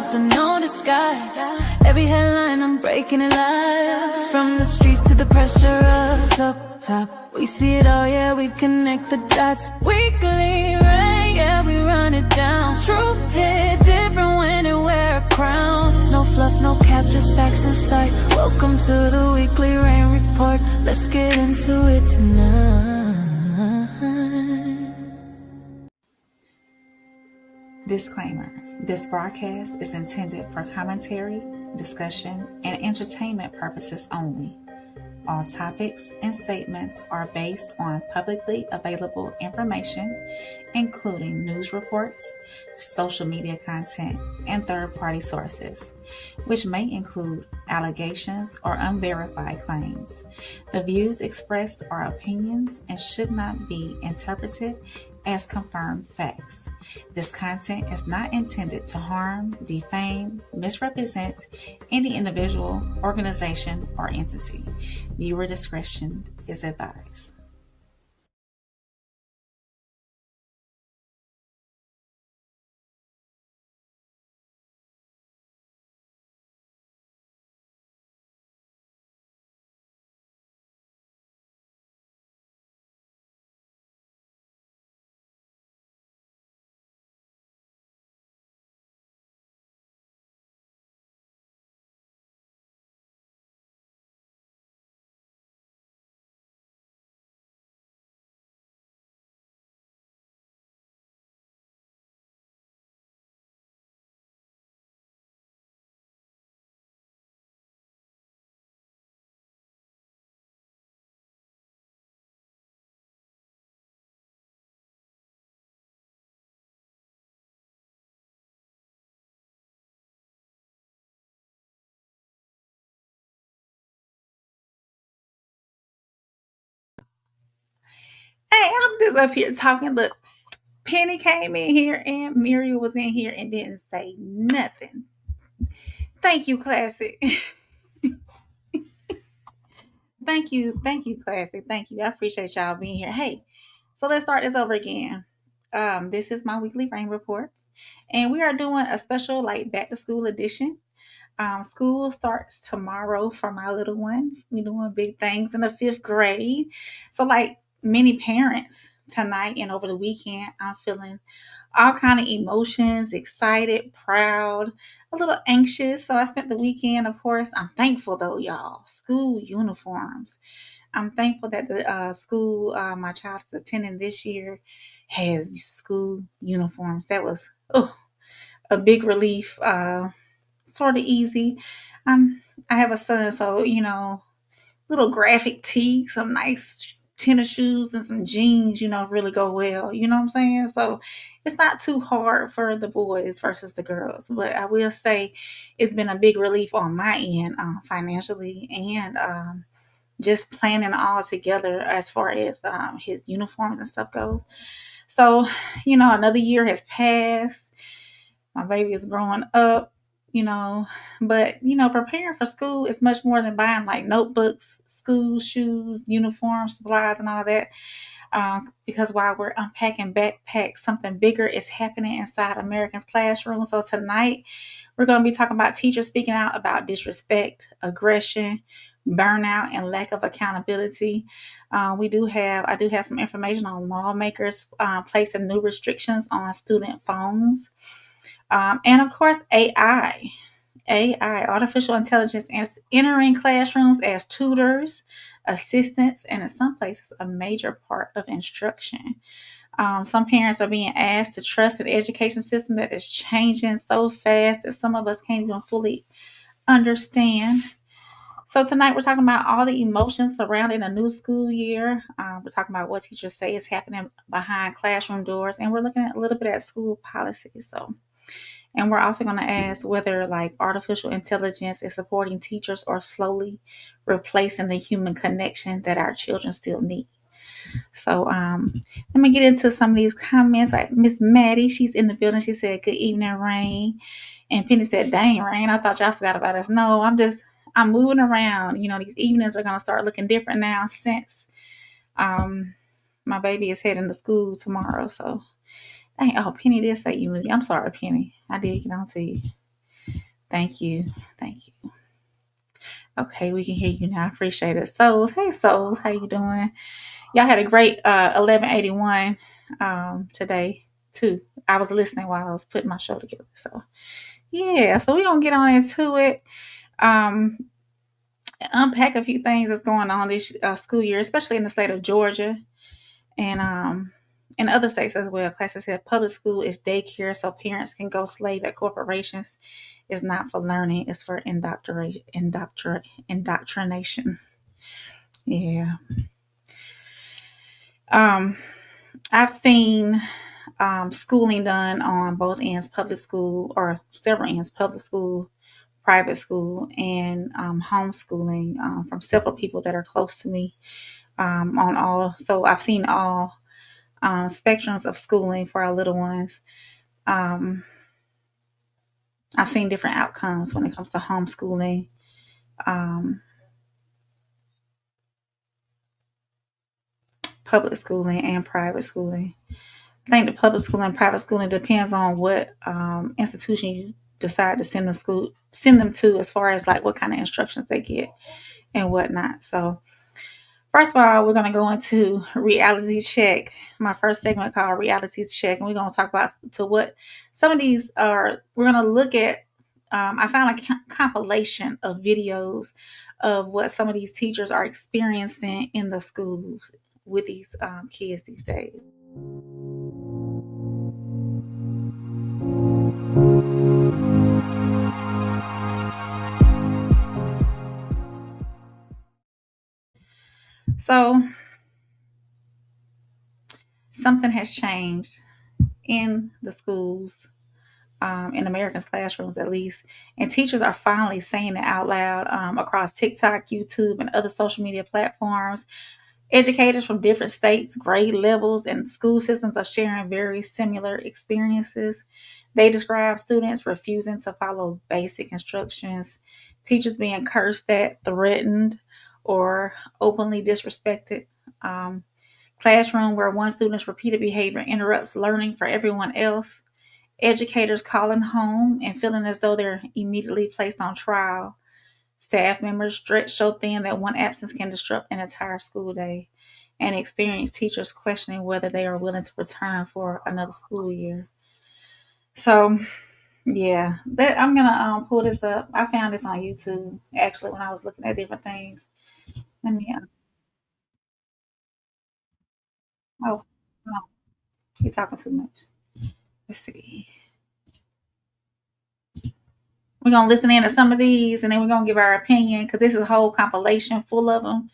love to no disguise. Every headline I'm breaking it live. From the streets to the pressure of up top, we see it all, yeah, we connect the dots. Weekly rain, yeah, we run it down. Truth hit different when it wear a crown. No fluff, no cap, just facts in sight. Welcome to the weekly rain report. Let's get into it tonight. Disclaimer: this broadcast is intended for commentary, discussion, and entertainment purposes only. All topics and statements are based on publicly available information, including news reports, social media content, and third-party sources, which may include allegations or unverified claims. The views expressed are opinions and should not be interpreted as confirmed facts. This content is not intended to harm, defame, misrepresent any individual, organization, or entity. Viewer discretion is advised. Hey, I'm just up here talking. Look, Penny came in here and Muriel was in here and didn't say nothing. Thank you, Classic. Thank you, Classic. Thank you. I appreciate y'all being here. Hey, so let's start this over again. This is my weekly rain report, and we are doing a special like back to school edition. School starts tomorrow for my little one. We're doing big things in the fifth grade. So, like many parents, tonight and over the weekend, I'm feeling all kind of emotions, excited, proud, a little anxious. So I spent the weekend, of course. I'm thankful though, y'all. School uniforms. I'm thankful that the school my child is attending this year has school uniforms. That was a big relief. Sort of easy. I have a son, so little graphic tee, some nice tennis shoes, and some jeans, really go well. You know what I'm saying? So it's not too hard for the boys versus the girls. But I will say it's been a big relief on my end financially and just planning all together as far as his uniforms and stuff go. So, another year has passed. My baby is growing up, but preparing for school is much more than buying like notebooks, school shoes, uniforms, supplies, and all that. Because while we're unpacking backpacks, something bigger is happening inside American's classroom. So tonight we're going to be talking about teachers speaking out about disrespect, aggression, burnout, and lack of accountability. I do have some information on lawmakers placing new restrictions on student phones. And of course, artificial intelligence, is entering classrooms as tutors, assistants, and in some places, a major part of instruction. Some parents are being asked to trust an education system that is changing so fast that some of us can't even fully understand. So tonight we're talking about all the emotions surrounding a new school year. We're talking about what teachers say is happening behind classroom doors, and we're looking at a little bit at school policy. And we're also going to ask whether like artificial intelligence is supporting teachers or slowly replacing the human connection that our children still need. So let me get into some of these comments. Like Miss Maddie, she's in the building. She said, "Good evening, Rain." And Penny said, "Dang, Rain, I thought y'all forgot about us." No, I'm moving around. These evenings are going to start looking different now since my baby is heading to school tomorrow. So, dang, oh, Penny did say you. I'm sorry, Penny. I did get on to you. Thank you. Thank you. Okay, we can hear you now. I appreciate it. Souls, hey Souls, how you doing? Y'all had a great 1181 today too. I was listening while I was putting my show together. So yeah, so we're gonna get on into it. Um, Unpack a few things that's going on this school year, especially in the state of Georgia and in other states as well. Classes said public school is daycare, so parents can go slave at corporations. It's not for learning; it's for indoctrination. Yeah. Um, I've seen schooling done on both ends, public school or several ends, public school, private school, and homeschooling from several people that are close to me on all. So I've seen all spectrums of schooling for our little ones. Um, I've seen different outcomes when it comes to homeschooling. Um, Public schooling and private schooling. I think the public school and private schooling depends on what institution you decide to send them to, as far as like what kind of instructions they get and whatnot. So first of all, we're going to go into reality check. My first segment called reality check, and we're going to talk about to what some of these are. We're going to look at. I found a compilation of videos of what some of these teachers are experiencing in the schools with these kids these days. So something has changed in the schools, in Americans' classrooms at least, and teachers are finally saying it out loud across TikTok, YouTube, and other social media platforms. Educators from different states, grade levels, and school systems are sharing very similar experiences. They describe students refusing to follow basic instructions, teachers being cursed at, threatened, or openly disrespected. Um, Classroom where one student's repeated behavior interrupts learning for everyone else. Educators calling home and feeling as though they're immediately placed on trial. Staff members stretched so thin that one absence can disrupt an entire school day. And experienced teachers questioning whether they are willing to return for another school year. So, yeah, I'm gonna pull this up. I found this on YouTube actually when I was looking at different things. Let me. Oh, no, you're talking too much. Let's see. We're gonna listen in to some of these, and then we're gonna give our opinion because this is a whole compilation full of them.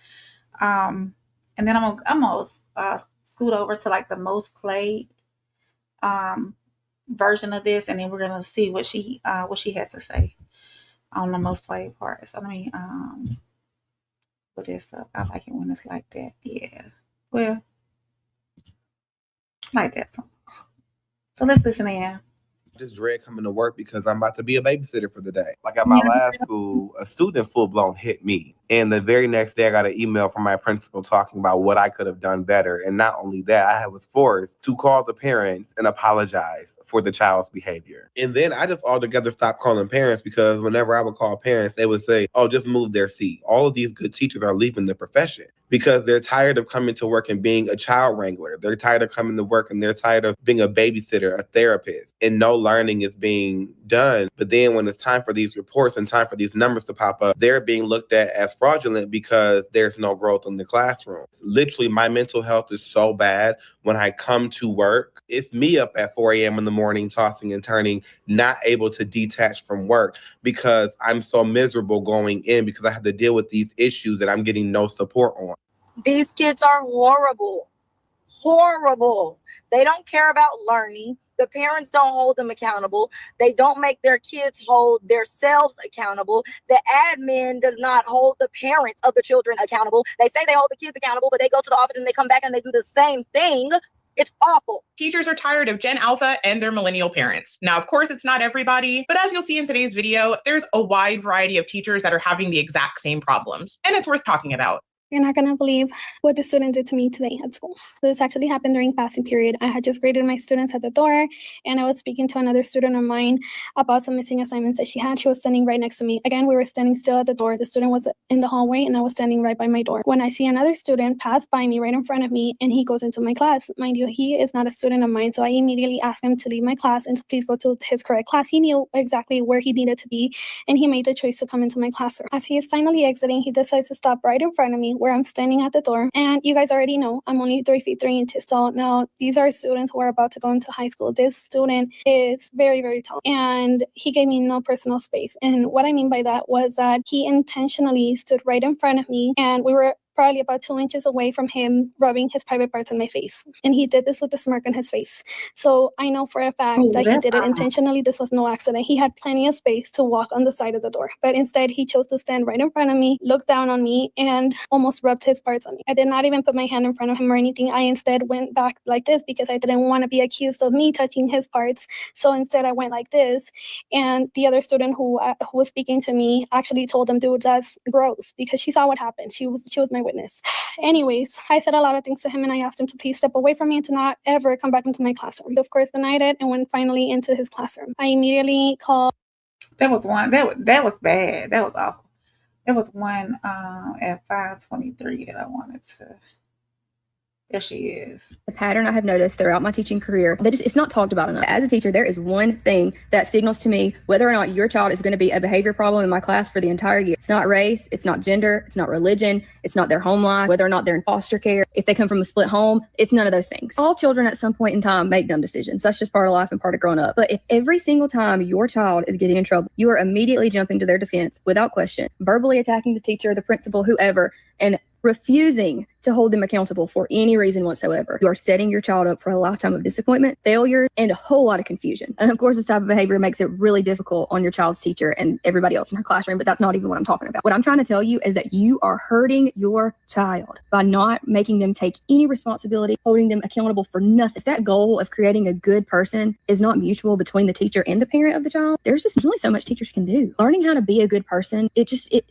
Um, and then I'm gonna scoot over to like the most played um, version of this, and then we're gonna see what she has to say on the most played part. So let me put this up. I like it when it's like that. Yeah. Well, like that so much. So let's listen in. Just dread coming to work because I'm about to be a babysitter for the day. Like at my last school, a student full blown hit me. And the very next day, I got an email from my principal talking about what I could have done better. And not only that, I was forced to call the parents and apologize for the child's behavior. And then I just altogether stopped calling parents because whenever I would call parents, they would say, oh, just move their seat. All of these good teachers are leaving the profession because they're tired of coming to work and being a child wrangler. They're tired of coming to work and they're tired of being a babysitter, a therapist, and no learning is being done. But then when it's time for these reports and time for these numbers to pop up, they're being looked at as fraudulent because there's no growth in the classroom. Literally, my mental health is so bad when I come to work. It's me up at 4 a.m. in the morning, tossing and turning, not able to detach from work because I'm so miserable going in because I have to deal with these issues that I'm getting no support on. These kids are horrible. Horrible. They don't care about learning. The parents don't hold them accountable. They don't make their kids hold themselves accountable. The admin does not hold the parents of the children accountable. They say they hold the kids accountable, but they go to the office and they come back and they do the same thing. It's awful. Teachers are tired of Gen Alpha and their millennial parents. Now, of course, it's not everybody, but as you'll see in today's video, there's a wide variety of teachers that are having the exact same problems, and it's worth talking about. You're not going to believe what the student did to me today at school. This actually happened during passing period. I had just graded my students at the door, and I was speaking to another student of mine about some missing assignments that she had. She was standing right next to me. Again, we were standing still at the door. The student was in the hallway, and I was standing right by my door. When I see another student pass by me right in front of me, and he goes into my class, mind you, he is not a student of mine, so I immediately asked him to leave my class and to please go to his correct class. He knew exactly where he needed to be, and he made the choice to come into my classroom. As he is finally exiting, he decides to stop right in front of me where I'm standing at the door. And you guys already know I'm only 3 feet 3 inches tall. Now, these are students who are about to go into high school. This student is very, very tall, and he gave me no personal space. And what I mean by that was that he intentionally stood right in front of me, and we were probably about 2 inches away from him rubbing his private parts on my face. And he did this with a smirk on his face. So I know for a fact that he did it intentionally. This was no accident. He had plenty of space to walk on the side of the door. But instead, he chose to stand right in front of me, look down on me, and almost rubbed his parts on me. I did not even put my hand in front of him or anything. I instead went back like this because I didn't want to be accused of me touching his parts. So instead, I went like this. And the other student who was speaking to me actually told him, dude, that's gross, because she saw what happened. She was my witness. Anyways, I said a lot of things to him, and I asked him to please step away from me and to not ever come back into my classroom. He, of course, denied it and went finally into his classroom. I immediately called. That was one. That was bad. That was awful. There was one at 5:23 that I wanted to. There she is. The pattern I have noticed throughout my teaching career, it's not talked about enough. As a teacher, there is one thing that signals to me whether or not your child is going to be a behavior problem in my class for the entire year. It's not race, it's not gender, it's not religion, it's not their home life, whether or not they're in foster care, if they come from a split home, it's none of those things. All children at some point in time make dumb decisions. That's just part of life and part of growing up. But if every single time your child is getting in trouble, you are immediately jumping to their defense without question, verbally attacking the teacher, the principal, whoever, and refusing to hold them accountable for any reason whatsoever, you are setting your child up for a lifetime of disappointment, failure, and a whole lot of confusion. And of course, this type of behavior makes it really difficult on your child's teacher and everybody else in her classroom, but that's not even what I'm talking about. What I'm trying to tell you is that you are hurting your child by not making them take any responsibility, holding them accountable for nothing. If that goal of creating a good person is not mutual between the teacher and the parent of the child, there's only so much teachers can do. Learning how to be a good person, it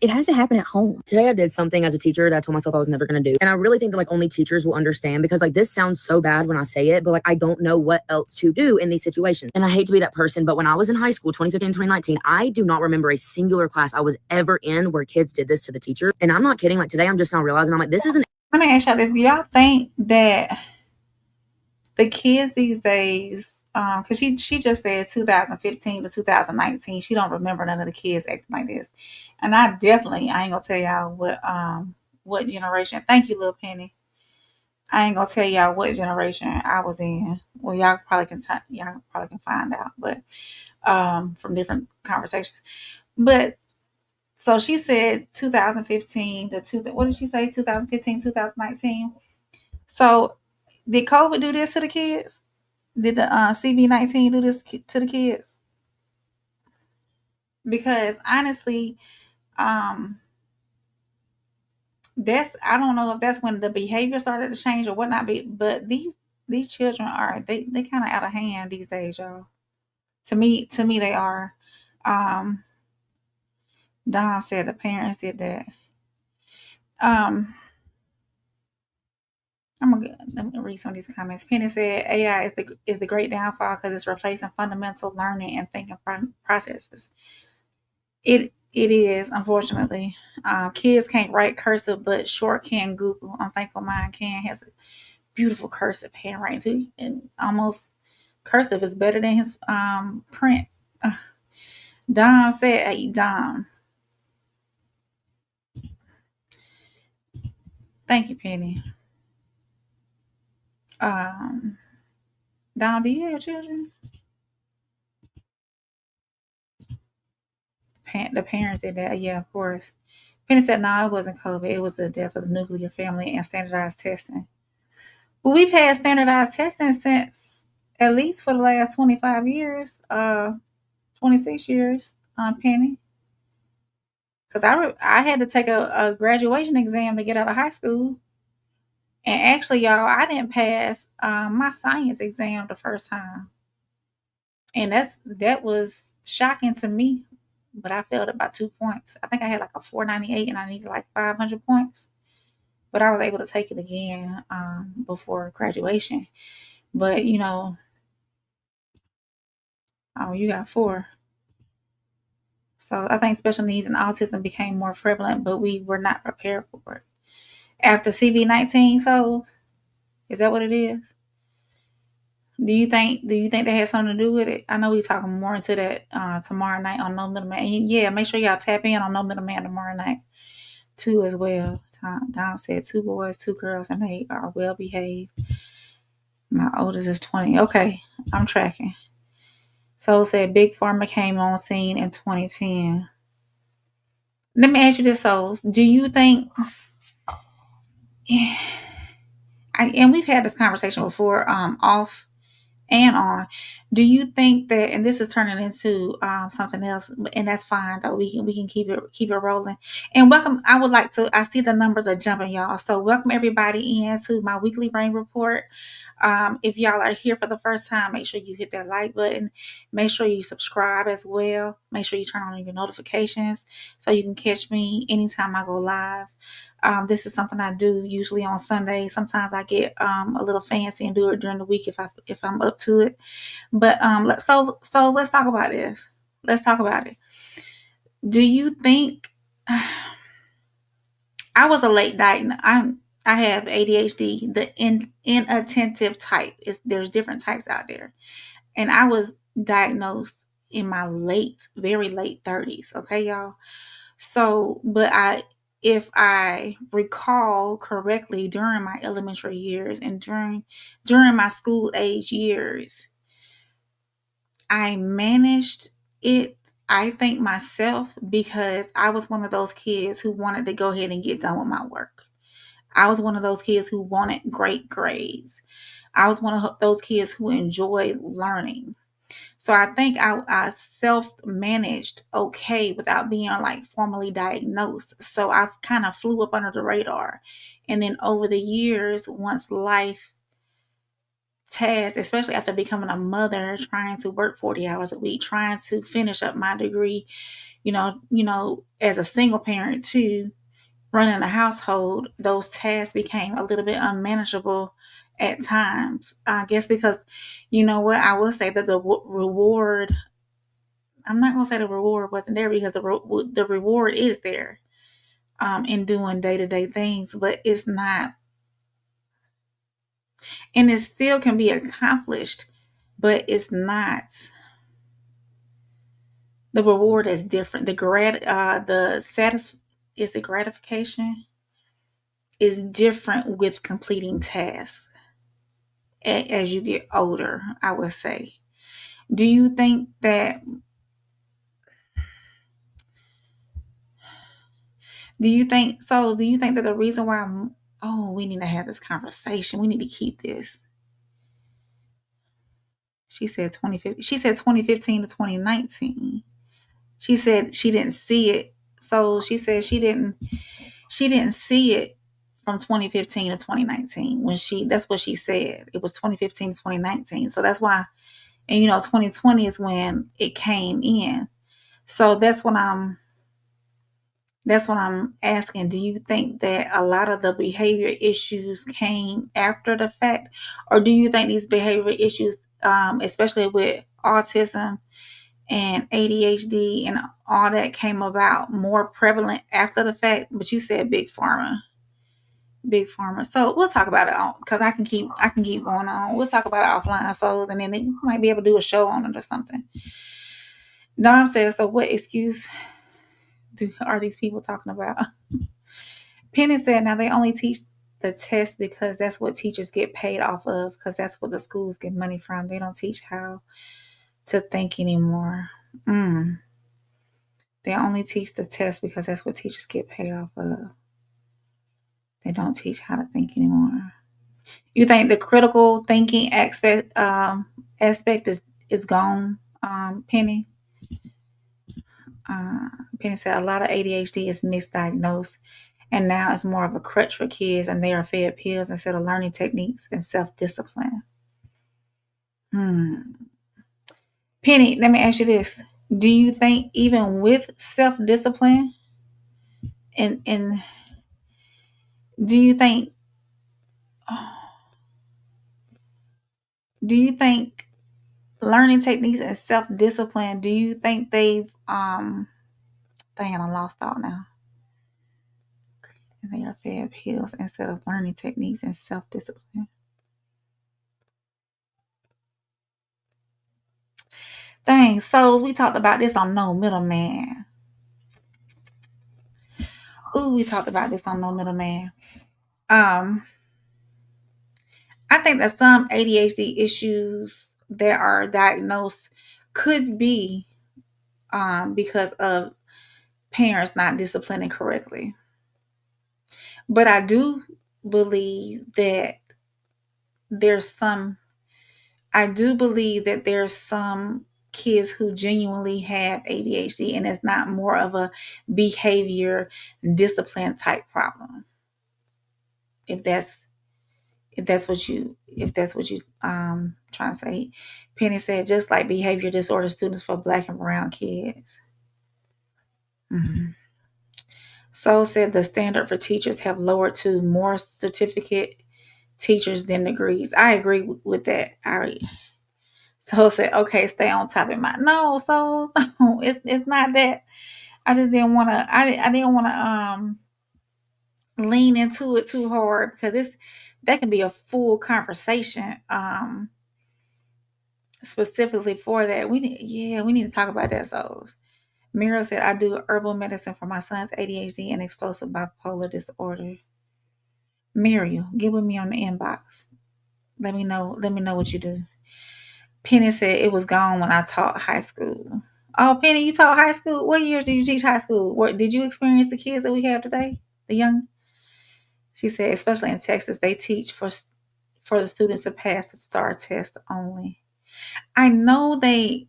has to happen at home. Today I did something as a teacher that I told myself I was never going to do. And I really think that only teachers will understand, because this sounds so bad when I say it, but I don't know what else to do in these situations. And I hate to be that person, but when I was in high school, 2015, 2019, I do not remember a singular class I was ever in where kids did this to the teacher. And I'm not kidding. Today I'm just now realizing, this isn't. Let me ask y'all this. Do y'all think that the kids these days, because she just said 2015 to 2019, she don't remember none of the kids acting like this. And I ain't gonna tell y'all what generation. Thank you, Lil Penny. I ain't gonna tell y'all what generation I was in. Well, y'all probably can find out, but from different conversations. But so she said 2015 what did she say? 2015, 2019. So did COVID do this to the kids? Did the CB-19 do this to the kids? Because honestly, I don't know if that's when the behavior started to change or whatnot, but these children they kind of out of hand these days, y'all. To me they are. Dom said the parents did that. Let me read some of these comments. Penny said AI is the great downfall because it's replacing fundamental learning and thinking processes. It is, unfortunately. Kids can't write cursive, but short can Google. I'm thankful mine can. Has a beautiful cursive handwriting too, and almost cursive is better than his print. Dom said, "Hey, Dom." Thank you, Penny. Dom, do you have children? The parents did that. Yeah, of course. Penny said, no, it wasn't COVID. It was the death of the nuclear family and standardized testing. Well, we've had standardized testing since at least for the last 25 years, 26 years, Penny. Because I had to take a graduation exam to get out of high school. And actually, y'all, I didn't pass my science exam the first time. And that was shocking to me. But I failed it by 2 points. I think I had a 498 and I needed 500 points. but I was able to take it again before graduation. But oh, you got 4. So I think special needs and autism became more prevalent, but we were not prepared for it. After CV-19, so is that what it is? Do you think that has something to do with it? I know we're talking more into that tomorrow night on No Middleman. And yeah, make sure y'all tap in on No Middleman tomorrow night too as well. Dom said 2 boys, 2 girls, and they are well behaved. My oldest is 20. Okay, I'm tracking. Soul said Big Pharma came on scene in 2010. Let me ask you this, Souls. Do you think and we've had this conversation before, off and on. Do you think that, and this is turning into something else, and that's fine though. We can keep it rolling. And welcome. I see the numbers are jumping, y'all. So welcome everybody in to my weekly rain report. If y'all are here for the first time, make sure you hit that like button. Make sure you subscribe as well. Make sure you turn on your notifications so you can catch me anytime I go live. This is something I do usually on Sundays. Sometimes I get a little fancy and do it during the week if I'm up to it. But so let's talk about this. Let's talk about it. Do you think I was a late diagnosis? I have ADHD, the inattentive type. There's different types out there, and I was diagnosed in my very late 30s. Okay, y'all. So, but if I recall correctly, during my elementary years and during my school age years, I managed it, I think, myself, because I was one of those kids who wanted to go ahead and get done with my work. I was one of those kids who wanted great grades. I was one of those kids who enjoyed learning. So I think I self-managed okay without being like formally diagnosed. So I kind of flew up under the radar. And then over the years, once life tasks, especially after becoming a mother, trying to work 40 hours a week, trying to finish up my degree, as a single parent too, running a household, those tasks became a little bit unmanageable at times. I guess because, you know what, I will say that the reward, I'm not going to say the reward wasn't there, because the reward is there in doing day-to-day things, but it's not, and it still can be accomplished, but it's not, the reward is different. Is it gratification is different with completing tasks as you get older, I would say. Do you think that the reason why we need to have this conversation, we need to keep this. She said 2015 to 2019. She said she didn't see it. So she said she didn't see it from 2015 to 2019 that's what she said. It was 2015 to 2019. So that's why, and 2020 is when it came in. So that's what I'm asking. Do you think that a lot of the behavior issues came after the fact, or do you think these behavior issues, especially with autism and ADHD and all that, came about more prevalent after the fact? But you said big pharma. So we'll talk about it because I can keep going on. We'll talk about it offline, souls, and then they might be able to do a show on it or something. Dom says, so what excuse are these people talking about? Penny said, now they only teach the test because that's what teachers get paid off of, because that's what the schools get money from. They don't teach how to think anymore. They only teach the test because that's what teachers get paid off of. They don't teach how to think anymore. You think the critical thinking aspect is gone, Penny? Penny said a lot of ADHD is misdiagnosed, and now it's more of a crutch for kids, and they are fed pills instead of learning techniques and self-discipline. Penny, let me ask you this. Do you think even with self-discipline and Do you think learning techniques and self-discipline, do you think they've dang, I lost thought now. They are fed pills instead of learning techniques and self-discipline. Dang, so we talked about this on No Middleman. We talked about this on No Middleman. I think that some ADHD issues that are diagnosed could be because of parents not disciplining correctly. But I do believe that there's some kids who genuinely have ADHD, and it's not more of a behavior discipline type problem. If that's what you trying to say. Penny said, just like behavior disorder students for Black and brown kids. Mm-hmm. So said the standard for teachers have lowered to more certificate teachers than degrees. I agree with that. So said, okay, stay on top of my no. So no, it's not that. I just didn't want to. I didn't want to lean into it too hard because that can be a full conversation. Specifically for that, we need to talk about that. So Mira said, I do herbal medicine for my son's ADHD and explosive bipolar disorder. Miriam, get with me on the inbox. Let me know what you do. Penny said it was gone when I taught high school. Oh, Penny, you taught high school? What years did you teach high school? Did you experience the kids that we have today? The young? She said, especially in Texas, they teach for the students to pass the STAR test only. I know they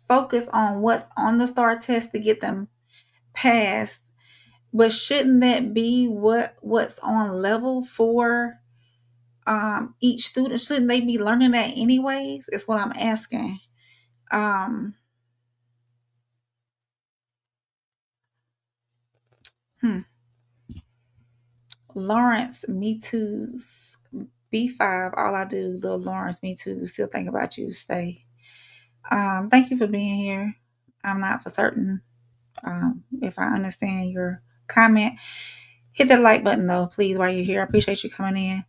focus on what's on the STAR test to get them passed, but shouldn't that be what's on level for each student? Shouldn't they be learning that anyways? Is what I'm asking. Lawrence, me too's B5. All I do, little Lawrence, me too. Still think about you. Stay. Thank you for being here. I'm not for certain if I understand your comment. Hit that like button though, please, while you're here. I appreciate you coming in.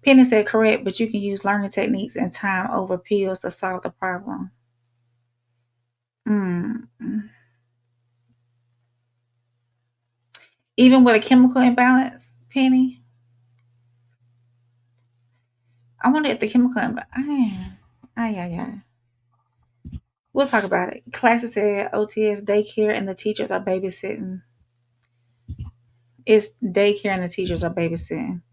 Penny said correct, but you can use learning techniques and time over pills to solve the problem. Even with a chemical imbalance, Penny? I wonder if the chemical imbalance. We'll talk about it. Classes said OTS daycare and the teachers are babysitting. It's daycare and the teachers are babysitting.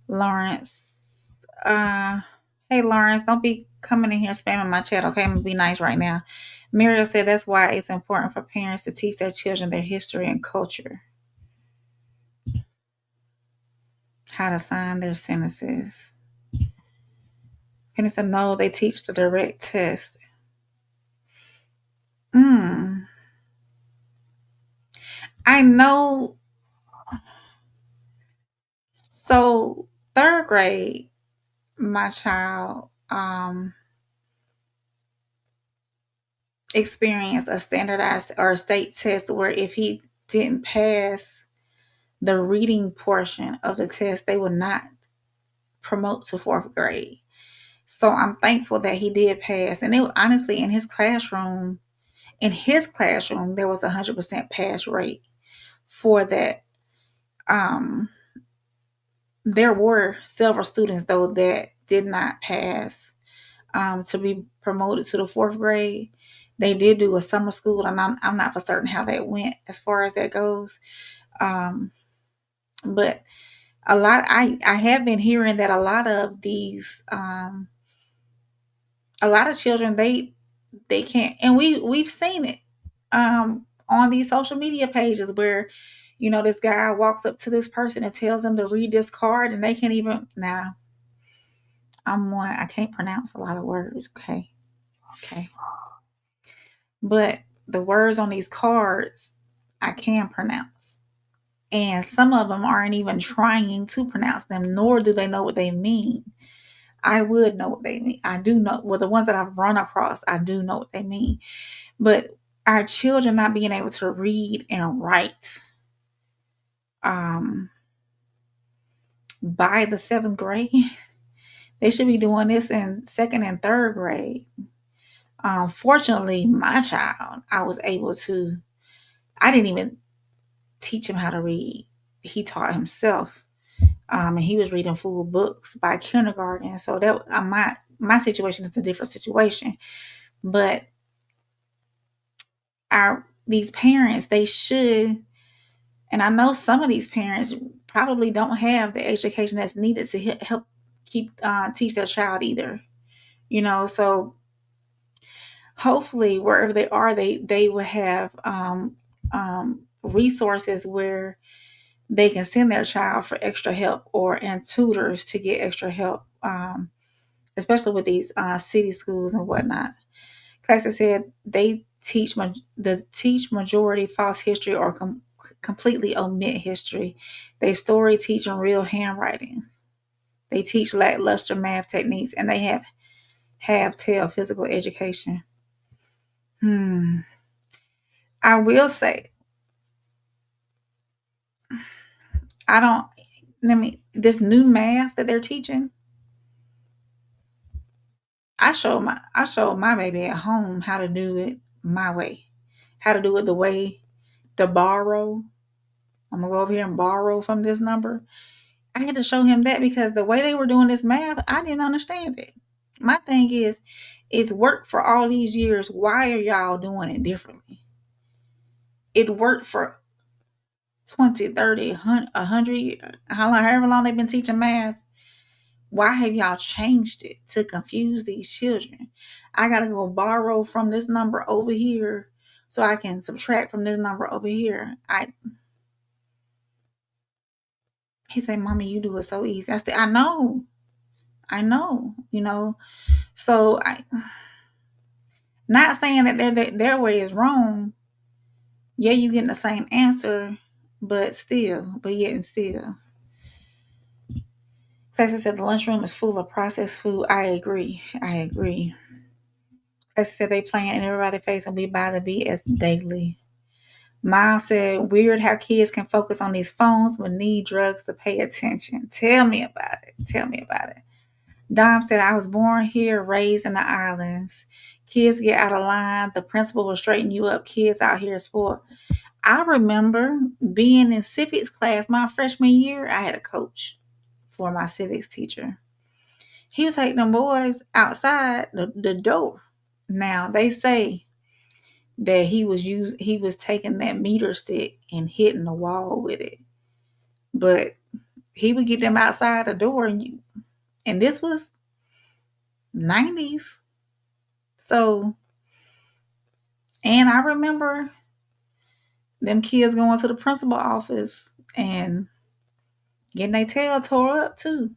Lawrence. Hey Lawrence, don't be coming in here spamming my chat, okay? I'm gonna be nice right now. Muriel said that's why it's important for parents to teach their children their history and culture. How to sign their sentences. Penny said no, they teach the direct test. I know. So 3rd grade, my child experienced a standardized or a state test where if he didn't pass the reading portion of the test, they would not promote to 4th grade. So I'm thankful that he did pass. And it honestly, in his classroom, there was 100% pass rate for that. There were several students though that did not pass to be promoted to the 4th grade. They did do a summer school, and I'm not for certain how that went as far as that goes. But I have been hearing that a lot of these a lot of children they can't, and we've seen it on these social media pages where this guy walks up to this person and tells them to read this card, and they can't even. Now I can't pronounce a lot of words. Okay. but the words on these cards I can pronounce. And some of them aren't even trying to pronounce them, nor do they know what they mean. I would know what they mean. I do know, well, the ones that I've run across, I do know what they mean. But our children not being able to read and write by the 7th grade, they should be doing this in 2nd and 3rd grade. Fortunately, my child, I didn't even teach him how to read. He taught himself. And he was reading full books by kindergarten. So that my situation is a different situation. But these parents, they should, and I know some of these parents probably don't have the education that's needed to help teach their child either. So hopefully wherever they are, they will have resources where they can send their child for extra help and tutors to get extra help, especially with these city schools and whatnot. Class said they teach majority false history or completely omit history. They story teach in real handwriting. They teach lackluster math techniques, and they have tell physical education. I will say, this new math that they're teaching, I showed my baby at home how to do it my way, how to do it the way to borrow. I'm gonna go over here and borrow from this number. I had to show him that because the way they were doing this math, I didn't understand it. My thing is, it's worked for all these years. Why are y'all doing it differently? It worked for 20, 30, 100, however long they've been teaching math. Why have y'all changed it to confuse these children? I got to go borrow from this number over here so I can subtract from this number over here. He said, Mommy, you do it so easy. I said, I know, So not saying that their way is wrong. Yeah, you getting the same answer, but yet and still. Classy said the lunchroom is full of processed food. I agree. Classy said they playing in everybody's face and we buy the BS daily. Miles said, weird how kids can focus on these phones but need drugs to pay attention. Tell me about it. Dom said, I was born here, raised in the islands. Kids get out of line. The principal will straighten you up. Kids out here is spoiled. I remember being in civics class my freshman year. I had a coach for my civics teacher. He was taking them boys outside the door. Now, they say that he was taking that meter stick and hitting the wall with it. But he would get them outside the door, and this was 90s. So, and I remember them kids going to the principal office and getting their tail tore up too.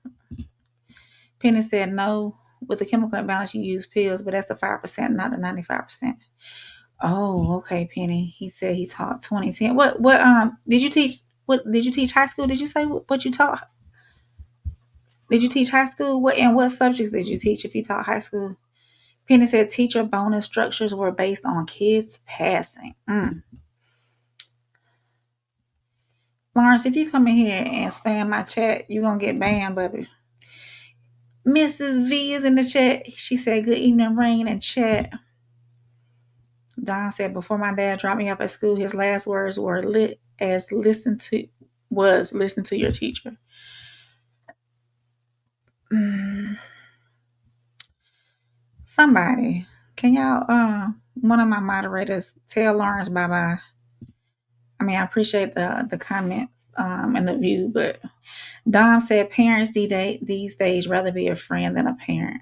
Penny said, no, with the chemical imbalance, you use pills, but that's the 5%, not the 95%. Oh, okay, Penny. He said he taught 2010. What did you teach? What did you teach high school? Did you say what you taught? Did you teach high school? What subjects did you teach if you taught high school? Penny said teacher bonus structures were based on kids passing. Lawrence, if you come in here and spam my chat, you're going to get banned, baby. Mrs. V is in the chat. She said, good evening, Rain and chat. Don said, before my dad dropped me off at school, his last words were listen to your teacher. Somebody, can y'all, one of my moderators, tell Lawrence bye-bye. I mean, I appreciate the comment and the view, but Dom said parents these days rather be a friend than a parent.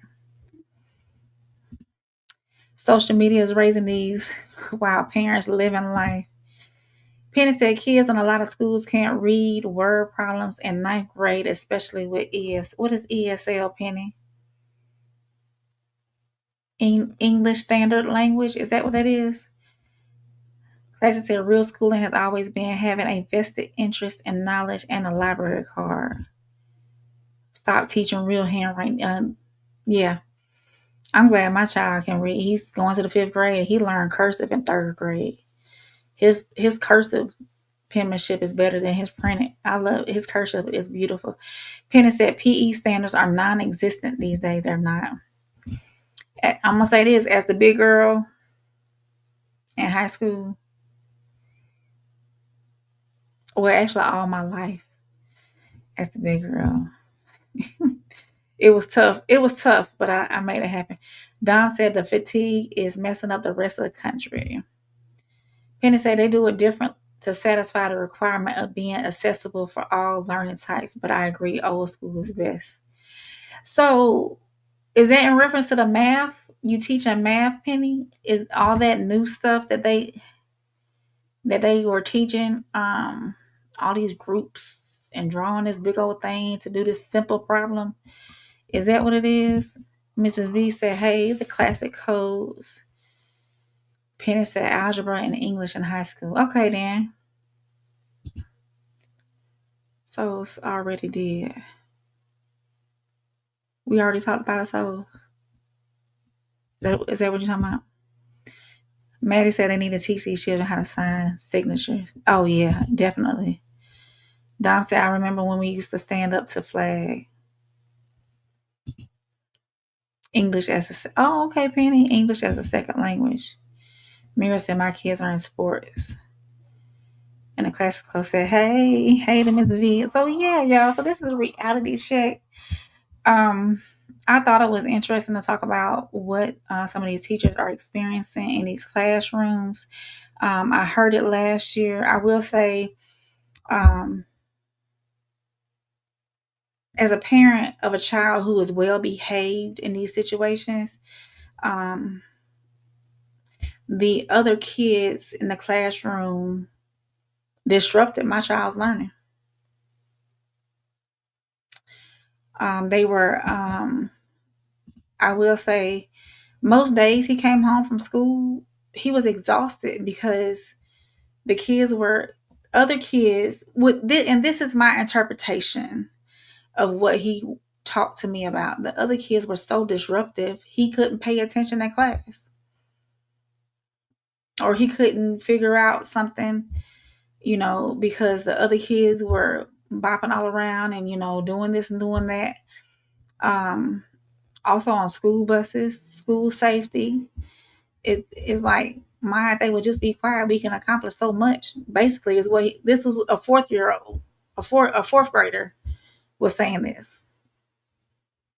Social media is raising these while parents live in life. Penny said kids in a lot of schools can't read word problems in 9th grade, especially with ES. What is ESL, Penny? English standard language. Is that what that is? Classic said real schooling has always been having a vested interest in knowledge and a library card. Stop teaching real handwriting. Yeah. I'm glad my child can read. He's going to the 5th grade. He learned cursive in 3rd grade. His cursive penmanship is better than his printed. I love his cursive is beautiful. Penny said PE standards are non-existent these days. They're not. I'm gonna say this as the big girl in high school. Well, actually, all my life as the big girl. It was tough. It was tough, but I made it happen. Dom said the fatigue is messing up the rest of the country. Penny said they do it different to satisfy the requirement of being accessible for all learning types, but I agree old school is best. So is that in reference to the math? You teaching math, Penny? Is all that new stuff that they were teaching, all these groups and drawing this big old thing to do this simple problem? Is that what it is? Mrs. V said, hey, the classic codes. Penny said algebra and English in high school. Okay, then. So it's already did. We already talked about it, so is that what you're talking about? Maddie said they need to teach these children how to sign signatures. Oh, yeah, definitely. Dom said, I remember when we used to stand up to flag. English as a... Oh, okay, Penny. English as a second language. Mira said, my kids are in sports. And the class close said, hey to Mrs. V. So, yeah, y'all. So this is a reality check. I thought it was interesting to talk about what some of these teachers are experiencing in these classrooms. I heard it last year. I will say, as a parent of a child who is well behaved in these situations, the other kids in the classroom disrupted my child's learning. They were, I will say, most days he came home from school, he was exhausted because the kids were, other kids, and this is my interpretation of what he talked to me about. The other kids were so disruptive, he couldn't pay attention in class. Or he couldn't figure out something, because the other kids were bopping all around and, doing this and doing that. Also on school buses, school safety. It's like, if they would just be quiet, we can accomplish so much. Basically, is what this was a 4th-year-old, a fourth grader was saying this.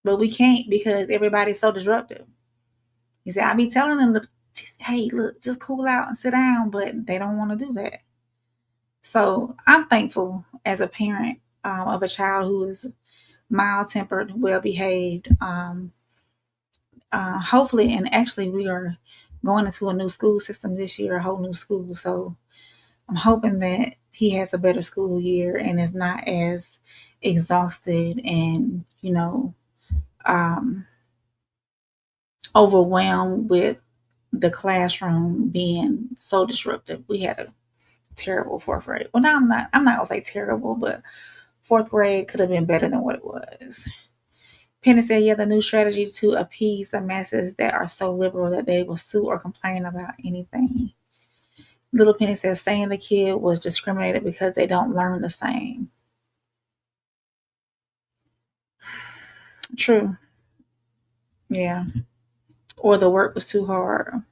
But we can't because everybody's so disruptive. He said, I be telling them to, hey, look, just cool out and sit down, but they don't want to do that. So I'm thankful as a parent of a child who is mild-tempered, well-behaved. Hopefully, and actually we are going into a new school system this year, a whole new school. So I'm hoping that he has a better school year and is not as exhausted and, overwhelmed with the classroom being so disruptive. We had a terrible 4th grade. Well, no, I'm not gonna say terrible, but 4th grade could have been better than what it was. Penny said, yeah, the new strategy to appease the masses that are so liberal that they will sue or complain about anything. Little Penny says, saying the kid was discriminated because they don't learn the same. True. Yeah. Or the work was too hard.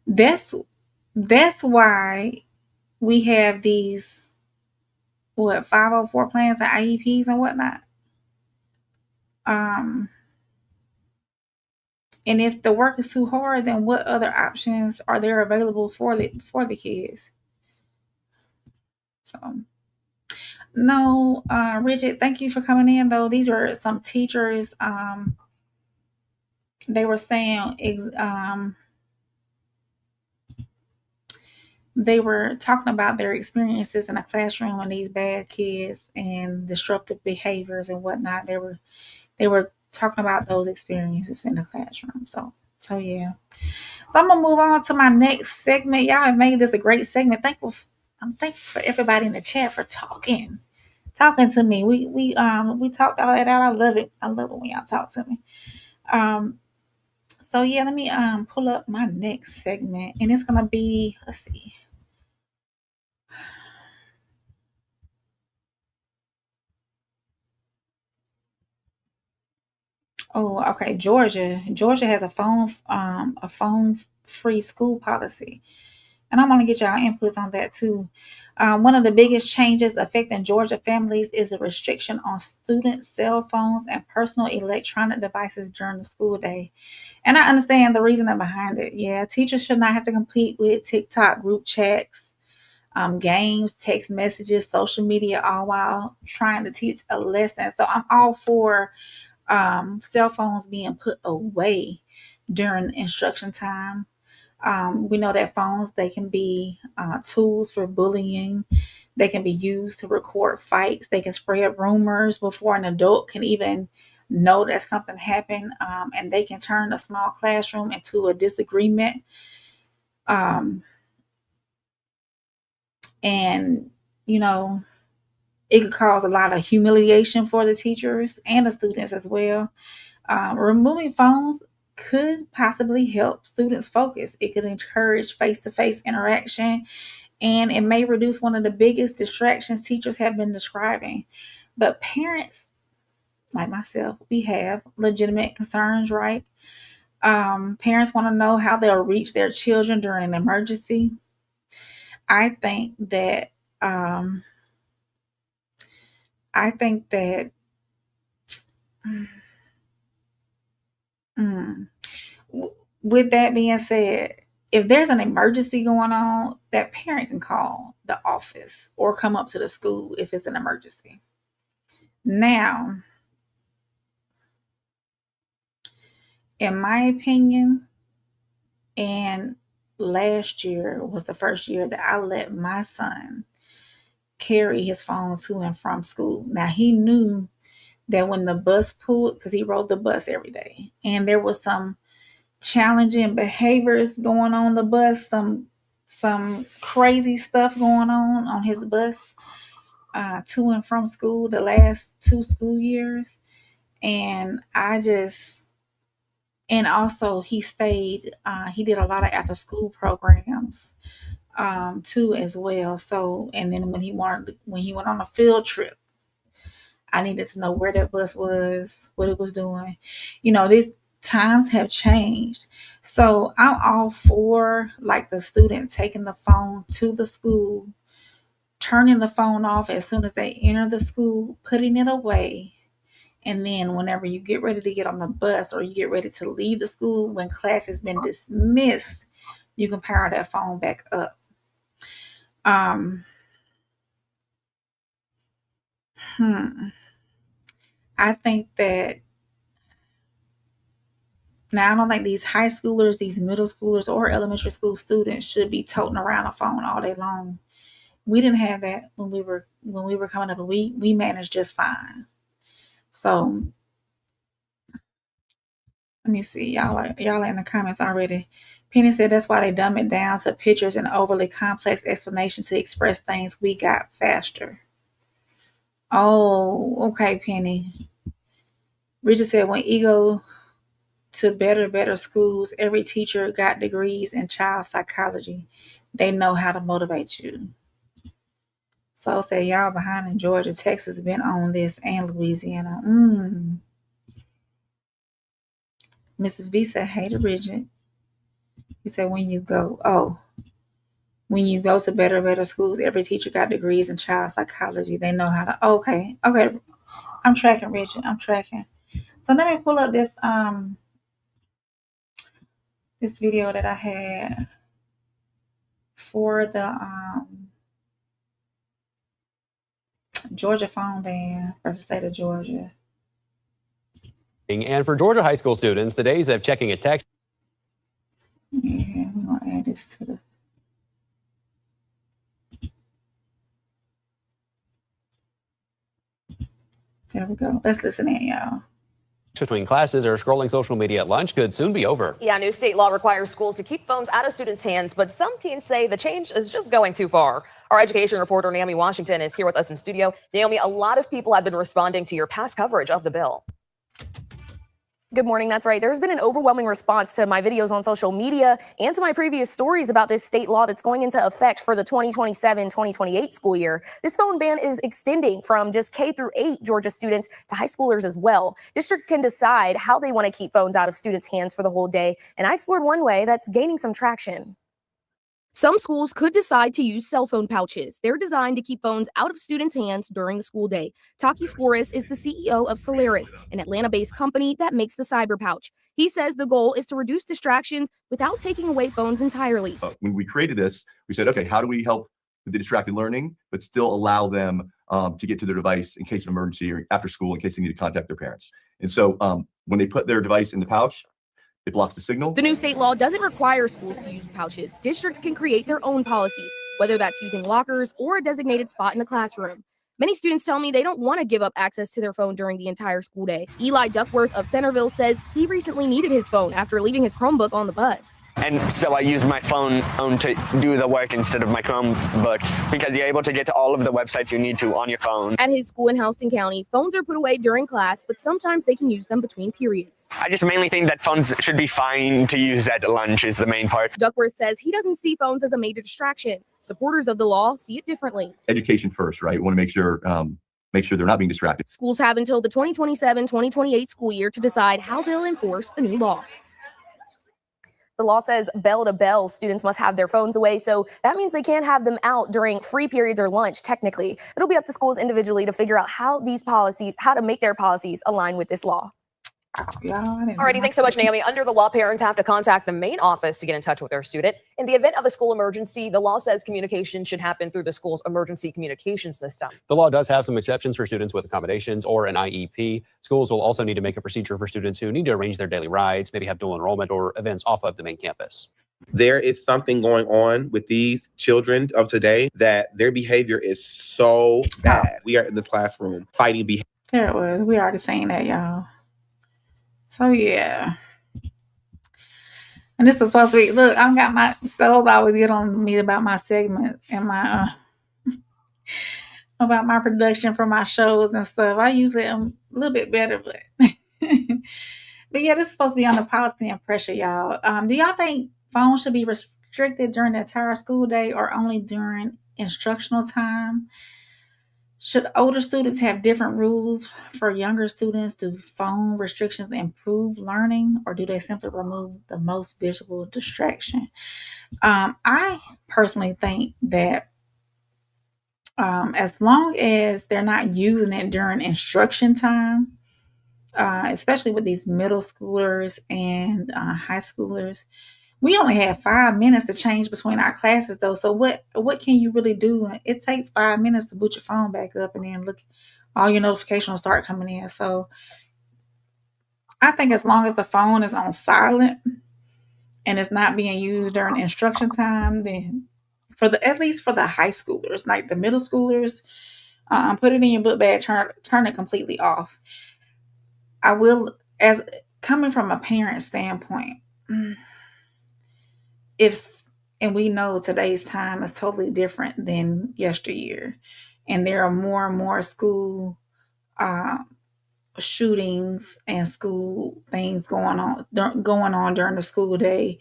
That's why we have these 504 plans and IEPs and whatnot. And if the work is too hard, then what other options are there available for the kids? So no, Bridget, thank you for coming in though. These are some teachers. They were saying they were talking about their experiences in a classroom and these bad kids and disruptive behaviors and whatnot. They were talking about those experiences in the classroom. So yeah. So I'm gonna move on to my next segment. Y'all have made this a great segment. I'm thankful for everybody in the chat for talking to me. We talked all that out. I love it. I love it when y'all talk to me. So yeah, let me pull up my next segment, and it's gonna be, let's see. Oh, okay. Georgia has a phone free school policy, and I want to get y'all inputs on that too. One of the biggest changes affecting Georgia families is the restriction on student cell phones and personal electronic devices during the school day. And I understand the reasoning behind it. Yeah, teachers should not have to compete with TikTok group chats, games, text messages, social media, all while trying to teach a lesson. So I'm all for cell phones being put away during instruction time. We know that phones, they can be tools for bullying. They can be used to record fights. They can spread rumors before an adult can even know that something happened. And they can turn a small classroom into a disagreement. And, you know, it could cause a lot of humiliation for the teachers and the students as well. Removing phones could possibly help students focus. It could encourage face-to-face interaction, and it may reduce one of the biggest distractions teachers have been describing. But parents, like myself, we have legitimate concerns, right? Parents want to know how they'll reach their children during an emergency. I think that um, I think that mm, with that being said, if there's an emergency going on, that parent can call the office or come up to the school if it's an emergency. Now, in my opinion, and last year was the first year that I let my son carry his phone to and from school. Now, he knew that when the bus pulled, because he rode the bus every day, and there was some challenging behaviors going on the bus, some crazy stuff going on his bus to and from school the last 2 school years. And also he stayed, he did a lot of after school programs too as well. So, and then when he went on a field trip, I needed to know where that bus was, what it was doing. These times have changed. So I'm all for like the student taking the phone to the school, turning the phone off as soon as they enter the school, putting it away. And then whenever you get ready to get on the bus or you get ready to leave the school, when class has been dismissed, you can power that phone back up. Um, I think that now I don't think these high schoolers, these middle schoolers, or elementary school students should be toting around a phone all day long. We didn't have that when we were coming up, and we managed just fine. So let me see. Y'all are in the comments already. Penny said that's why they dumb it down to pictures and overly complex explanation to express things we got faster. Oh, okay, Penny. Richard said when ego to better schools, every teacher got degrees in child psychology. They know how to motivate you. So say y'all behind in Georgia, Texas been on this, and Louisiana. Mrs. V said, hey to Bridget. He said when you go to better schools, every teacher got degrees in child psychology. They know how to okay. I'm tracking, Bridget. I'm tracking. So let me pull up this video that I had for the Georgia phone ban for the state of Georgia. And for Georgia high school students, the days of checking a text. Yeah, we're going to add this to the. There we go. Let's listen in, y'all. between classes or scrolling social media at lunch could soon be over. Yeah, new state law requires schools to keep phones out of students' hands, but some teens say the change is just going too far. Our education reporter, Naomi Washington, is here with us in studio. Naomi, a lot of people have been responding to your past coverage of the bill. Good morning. That's right. There's been an overwhelming response to my videos on social media and to my previous stories about this state law that's going into effect for the 2027-2028 school year. This phone ban is extending from just K through 8 Georgia students to high schoolers as well. Districts can decide how they want to keep phones out of students' hands for the whole day. And I explored one way that's gaining some traction. Some schools could decide to use cell phone pouches. They're designed to keep phones out of students' hands during the school day. Taki Skoris is the CEO of Solaris, an Atlanta-based company that makes the cyber pouch. He says the goal is to reduce distractions without taking away phones entirely. When we created this, we said, okay, how do we help with the distracted learning, but still allow them to get to their device in case of emergency or after school in case they need to contact their parents? And so when they put their device in the pouch, it blocks the signal. The new state law doesn't require schools to use pouches. Districts can create their own policies, whether that's using lockers or a designated spot in the classroom. Many students tell me they don't want to give up access to their phone during the entire school day. Eli Duckworth of Centerville says he recently needed his phone after leaving his Chromebook on the bus. And so I use my phone to do the work instead of my Chromebook because you're able to get to all of the websites you need to on your phone. At his school in Houston County, phones are put away during class, but sometimes they can use them between periods. I just mainly think that phones should be fine to use at lunch is the main part. Duckworth says he doesn't see phones as a major distraction. Supporters of the law see it differently. Education first, right? We want to make sure they're not being distracted. Schools have until the 2027-2028 school year to decide how they'll enforce the new law. The law says bell to bell, students must have their phones away, so that means they can't have them out during free periods or lunch, technically. It'll be up to schools individually to figure out how to make their policies align with this law. Alrighty, thanks so much, Naomi. Under the law, parents have to contact the main office to get in touch with their student. In the event of a school emergency, the law says communication should happen through the school's emergency communication system. The law does have some exceptions for students with accommodations or an IEP. Schools will also need to make a procedure for students who need to arrange their daily rides, maybe have dual enrollment or events off of the main campus. There is something going on with these children of today that their behavior is so bad. We are in the classroom fighting behavior. There it was. We already saying that, y'all. So yeah. And this is supposed to be, look, I've got my souls always get on me about my segment and my about my production for my shows and stuff. I usually am a little bit better, but but yeah, this is supposed to be on the policy and pressure, y'all. Do y'all think phones should be restricted during the entire school day or only during instructional time? Should older students have different rules for younger students? Do phone restrictions improve learning, or do they simply remove the most visual distraction? I personally think that as long as they're not using it during instruction time, especially with these middle schoolers and high schoolers, we only have 5 minutes to change between our classes, though. So what can you really do? It takes 5 minutes to boot your phone back up, and then look, all your notifications will start coming in. So I think as long as the phone is on silent and it's not being used during instruction time, then at least for the high schoolers, like the middle schoolers, put it in your book bag, turn it completely off. I will, as coming from a parent standpoint. And we know today's time is totally different than yesteryear, and there are more and more school shootings and school things going on during the school day.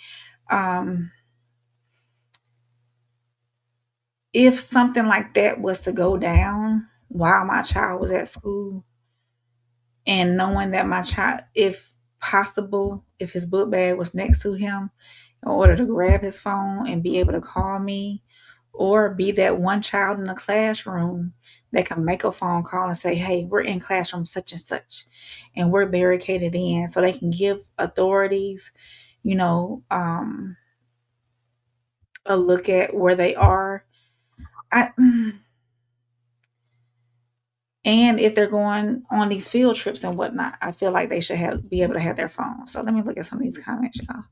If something like that was to go down while my child was at school, and knowing that my child, if possible, if his book bag was next to him, in order to grab his phone and be able to call me, or be that one child in the classroom that can make a phone call and say, hey, we're in classroom such and such, and we're barricaded in, so they can give authorities, a look at where they are. And if they're going on these field trips and whatnot, I feel like they should be able to have their phone. So let me look at some of these comments, y'all.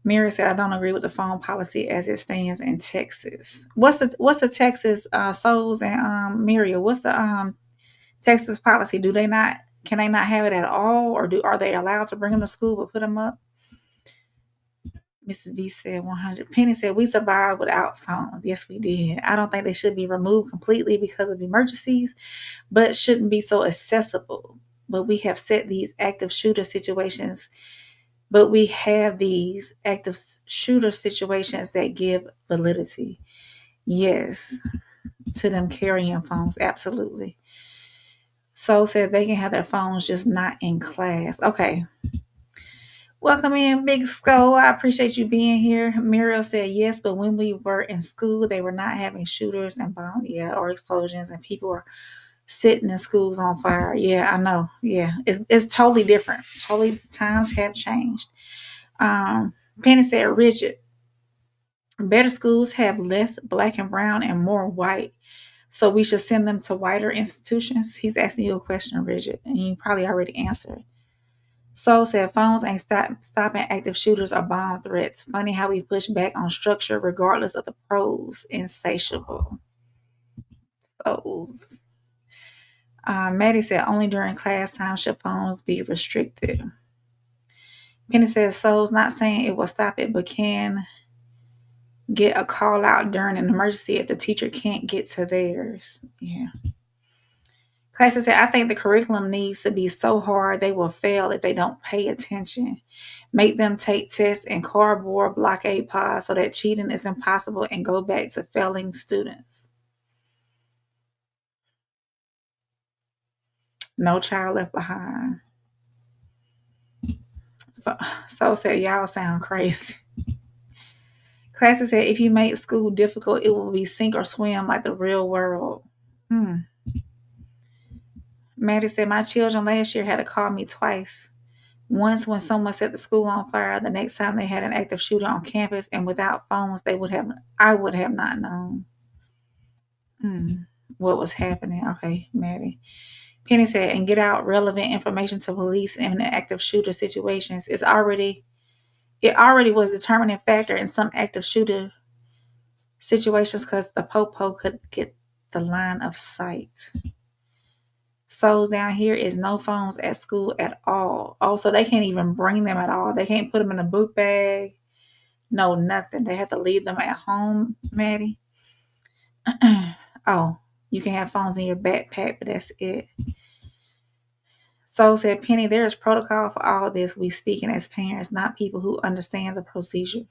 Mary said, I don't agree with the phone policy as it stands in Texas. What's the Texas Souls and Miriam? What's the Texas policy? Do they not Can they not have it at all, or are they allowed to bring them to school but put them up? Mrs. B said 100. Penny said we survived without phones. Yes, we did. I don't think they should be removed completely because of emergencies, but shouldn't be so accessible. But we have set these active shooter situations. But we have these active shooter situations that give validity. Yes, to them carrying phones. Absolutely. So said they can have their phones, just not in class. Okay. Welcome in, Big Skull. I appreciate you being here. Muriel said yes, but when we were in school, they were not having shooters and bombs, or explosions, and people were sitting in schools on fire. Yeah, I know. Yeah, it's totally different. Totally, times have changed. Penny said rigid. Better schools have less black and brown and more white. So we should send them to whiter institutions. He's asking you a question, Rigid, and you probably already answered. Soul said phones ain't stopping active shooters or bomb threats. Funny how we push back on structure regardless of the pros. Insatiable. So Maddie said only during class time should phones be restricted. Penny says Soul's not saying it will stop it, but can get a call out during an emergency if the teacher can't get to theirs. Yeah. Classes said, I think the curriculum needs to be so hard they will fail if they don't pay attention. Make them take tests in cardboard blockade pods so that cheating is impossible and go back to failing students. No child left behind. So said, y'all sound crazy. Classes said, if you make school difficult, it will be sink or swim like the real world. Maddie said, my children last year had to call me twice. Once when someone set the school on fire, the next time they had an active shooter on campus, and without phones, I would have not known what was happening. Okay, Maddie. Penny said, and get out relevant information to police in active shooter situations. It already was a determining factor in some active shooter situations because the popo could get the line of sight. So down here is no phones at school at all. Oh, so they can't even bring them at all. They can't put them in a book bag. No, nothing. They have to leave them at home, Maddie. Oh, you can have phones in your backpack, but that's it. So said Penny, there is protocol for all this. We speaking as parents, not people who understand the procedure.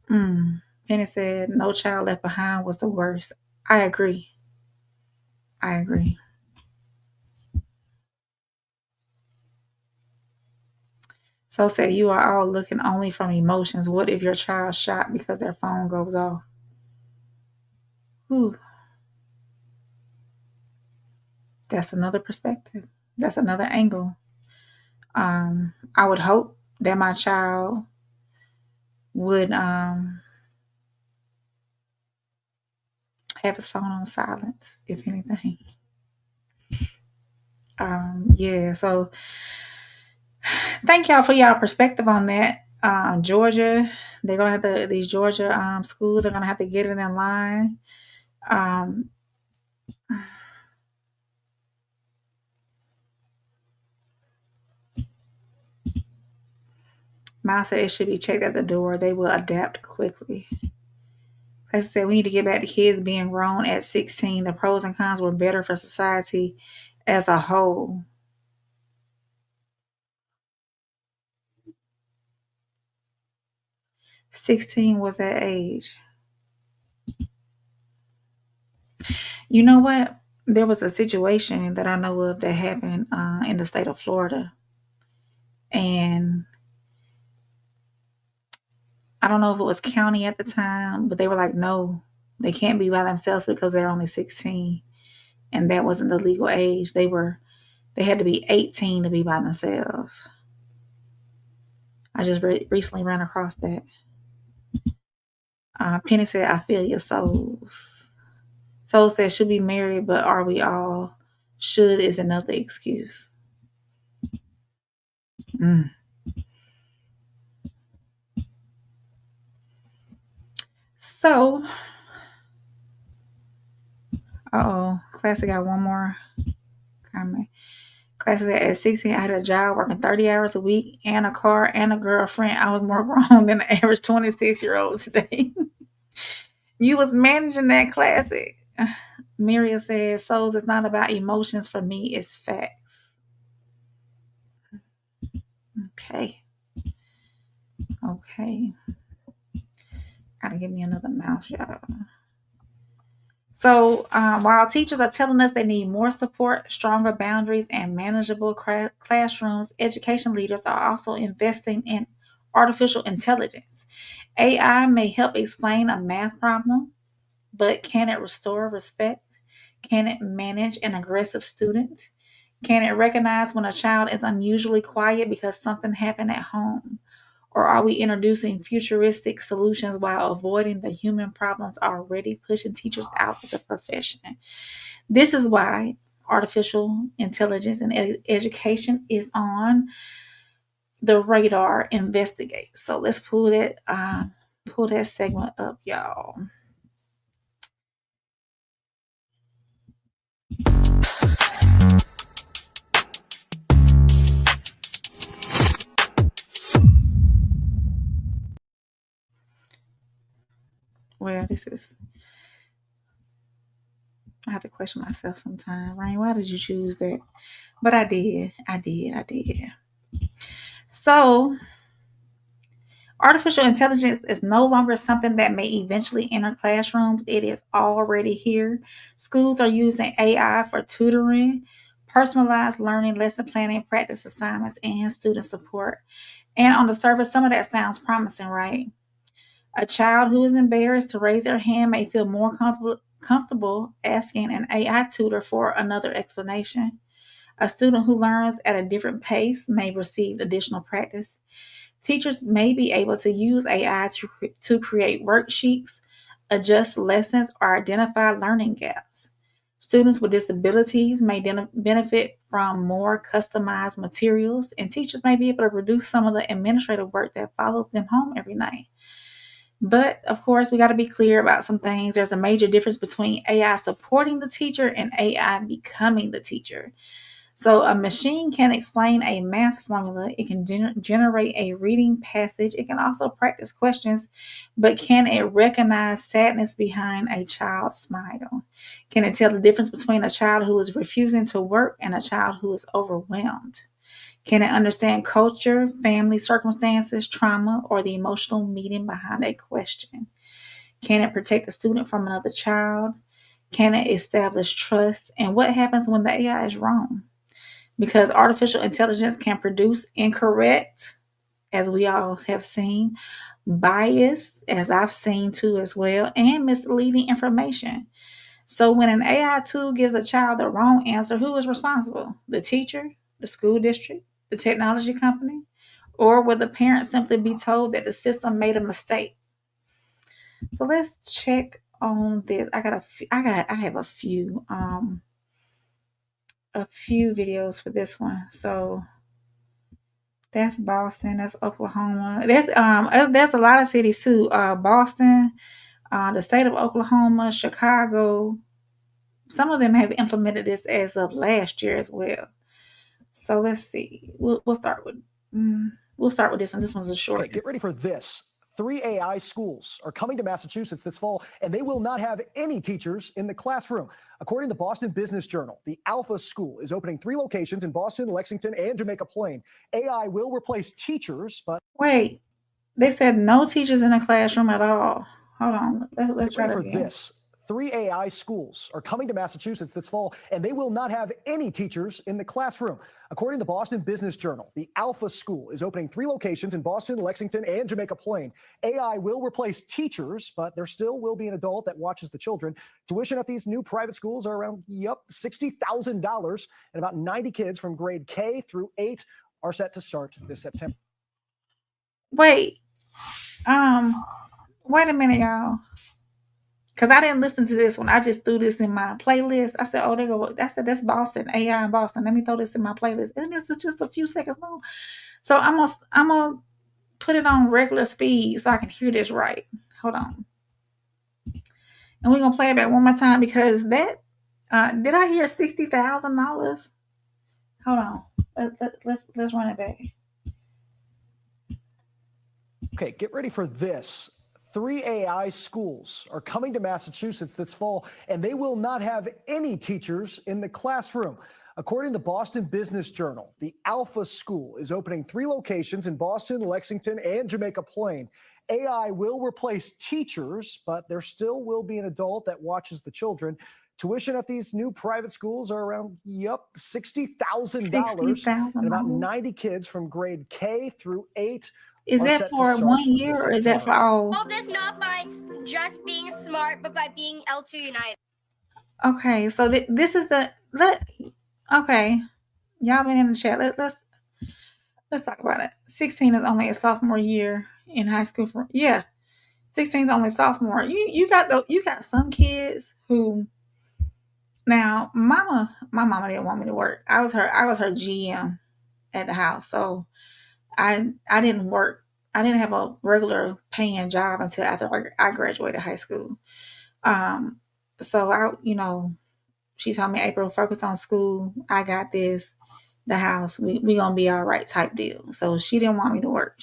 Penny said, no child left behind was the worst. I agree. So said, you are all looking only from emotions. What if your child's shot because their phone goes off? Whew. That's another perspective. That's another angle. I would hope that my child would have his phone on silent, if anything. Yeah, so thank y'all for y'all perspective on that. Georgia, they're gonna have to, these Georgia schools are gonna have to get it in line. Miles said it should be checked at the door. They will adapt quickly. Like I said, we need to get back to kids being grown at 16. The pros and cons were better for society as a whole. "16 was that age." You know what? There was a situation that I know of that happened in the state of Florida. And I don't know if it was county at the time, but they were like, no, they can't be by themselves because they're only 16. And that wasn't the legal age. They had to be 18 to be by themselves. I just recently ran across that. Penny said, I feel your souls. Soul said, should be married, but are we all? Should is another excuse. So, Classic got one more comment. Classes at 16, I had a job working 30 hours a week and a car and a girlfriend. I was more grown than the average 26-year-old today. You was managing that classic. Miria says, souls is not about emotions for me, it's facts. Okay. Gotta give me another mouse, y'all. So while teachers are telling us they need more support, stronger boundaries, and manageable classrooms, education leaders are also investing in artificial intelligence. AI may help explain a math problem, but can it restore respect? Can it manage an aggressive student? Can it recognize when a child is unusually quiet because something happened at home? Or are we introducing futuristic solutions while avoiding the human problems already pushing teachers out of the profession? This is why artificial intelligence in education is on the radar. Investigate. So let's pull that segment up, y'all. Well, I have to question myself sometimes. Ryan, why did you choose that? But I did. So, artificial intelligence is no longer something that may eventually enter classrooms. It is already here. Schools are using AI for tutoring, personalized learning, lesson planning, practice assignments, and student support. And on the surface, some of that sounds promising, right? A child who is embarrassed to raise their hand may feel more comfortable asking an AI tutor for another explanation. A student who learns at a different pace may receive additional practice. Teachers may be able to use AI to create worksheets, adjust lessons, or identify learning gaps. Students with disabilities may benefit from more customized materials, and teachers may be able to reduce some of the administrative work that follows them home every night. But of course, we got to be clear about some things. There's a major difference between AI supporting the teacher and AI becoming the teacher. So a machine can explain a math formula. It can generate a reading passage. It can also practice questions, but can it recognize sadness behind a child's smile? Can it tell the difference between a child who is refusing to work and a child who is overwhelmed? Can it understand culture, family circumstances, trauma, or the emotional meaning behind a question? Can it protect a student from another child? Can it establish trust? And what happens when the AI is wrong? Because artificial intelligence can produce incorrect, as we all have seen, bias, as I've seen too as well, and misleading information. So when an AI tool gives a child the wrong answer, who is responsible? The teacher, the school district, the technology company, or will the parent simply be told that the system made a mistake? So let's check on this. I have a few videos for this one. So that's Boston, that's Oklahoma. There's a lot of cities too. Boston, the state of Oklahoma, Chicago. Some of them have implemented this as of last year as well. So let's see. We'll start with this one. This one's a short. Okay, get ready for this. 3 AI schools are coming to Massachusetts this fall, and they will not have any teachers in the classroom. According to Boston Business Journal, the Alpha School is opening 3 locations in Boston, Lexington, and Jamaica Plain. AI will replace teachers, but wait, they said no teachers in the classroom at all. Hold on, let's try get ready that for again. this. 3 AI schools are coming to Massachusetts this fall, and they will not have any teachers in the classroom. According to Boston Business Journal, the Alpha School is opening 3 locations in Boston, Lexington, and Jamaica Plain. AI will replace teachers, but there still will be an adult that watches the children. Tuition at these new private schools are around, $60,000, and about 90 kids from grade K through 8 are set to start this September. Wait a minute, y'all. Because I didn't listen to this one. I just threw this in my playlist. I said, they go. I said, that's Boston, AI in Boston. Let me throw this in my playlist. And this is just a few seconds long. So I'm gonna put it on regular speed so I can hear this right. Hold on. And we're gonna play it back one more time because that did I hear $60,000? Hold Hold on. Let's run it back. Okay, get ready for this. 3 AI schools are coming to Massachusetts this fall, and they will not have any teachers in the classroom. According to Boston Business Journal, the Alpha School is opening 3 locations in Boston, Lexington, and Jamaica Plain. AI will replace teachers, but there still will be an adult that watches the children. Tuition at these new private schools are around, $60,000, and about 90 kids from grade K through 8 Is that for 1 year or is that for all? Solve this not by just being smart, but by being L2 United. Okay, so this is okay. Y'all been in the chat. Let's talk about it. 16 is only a sophomore year in high school. 16 is only sophomore. You got some kids who, now my mama didn't want me to work. I was her GM at the house, so I didn't work. I didn't have a regular paying job until after I graduated high school. So she told me, April, focus on school. I got this. The house, we gonna be all right type deal. So she didn't want me to work.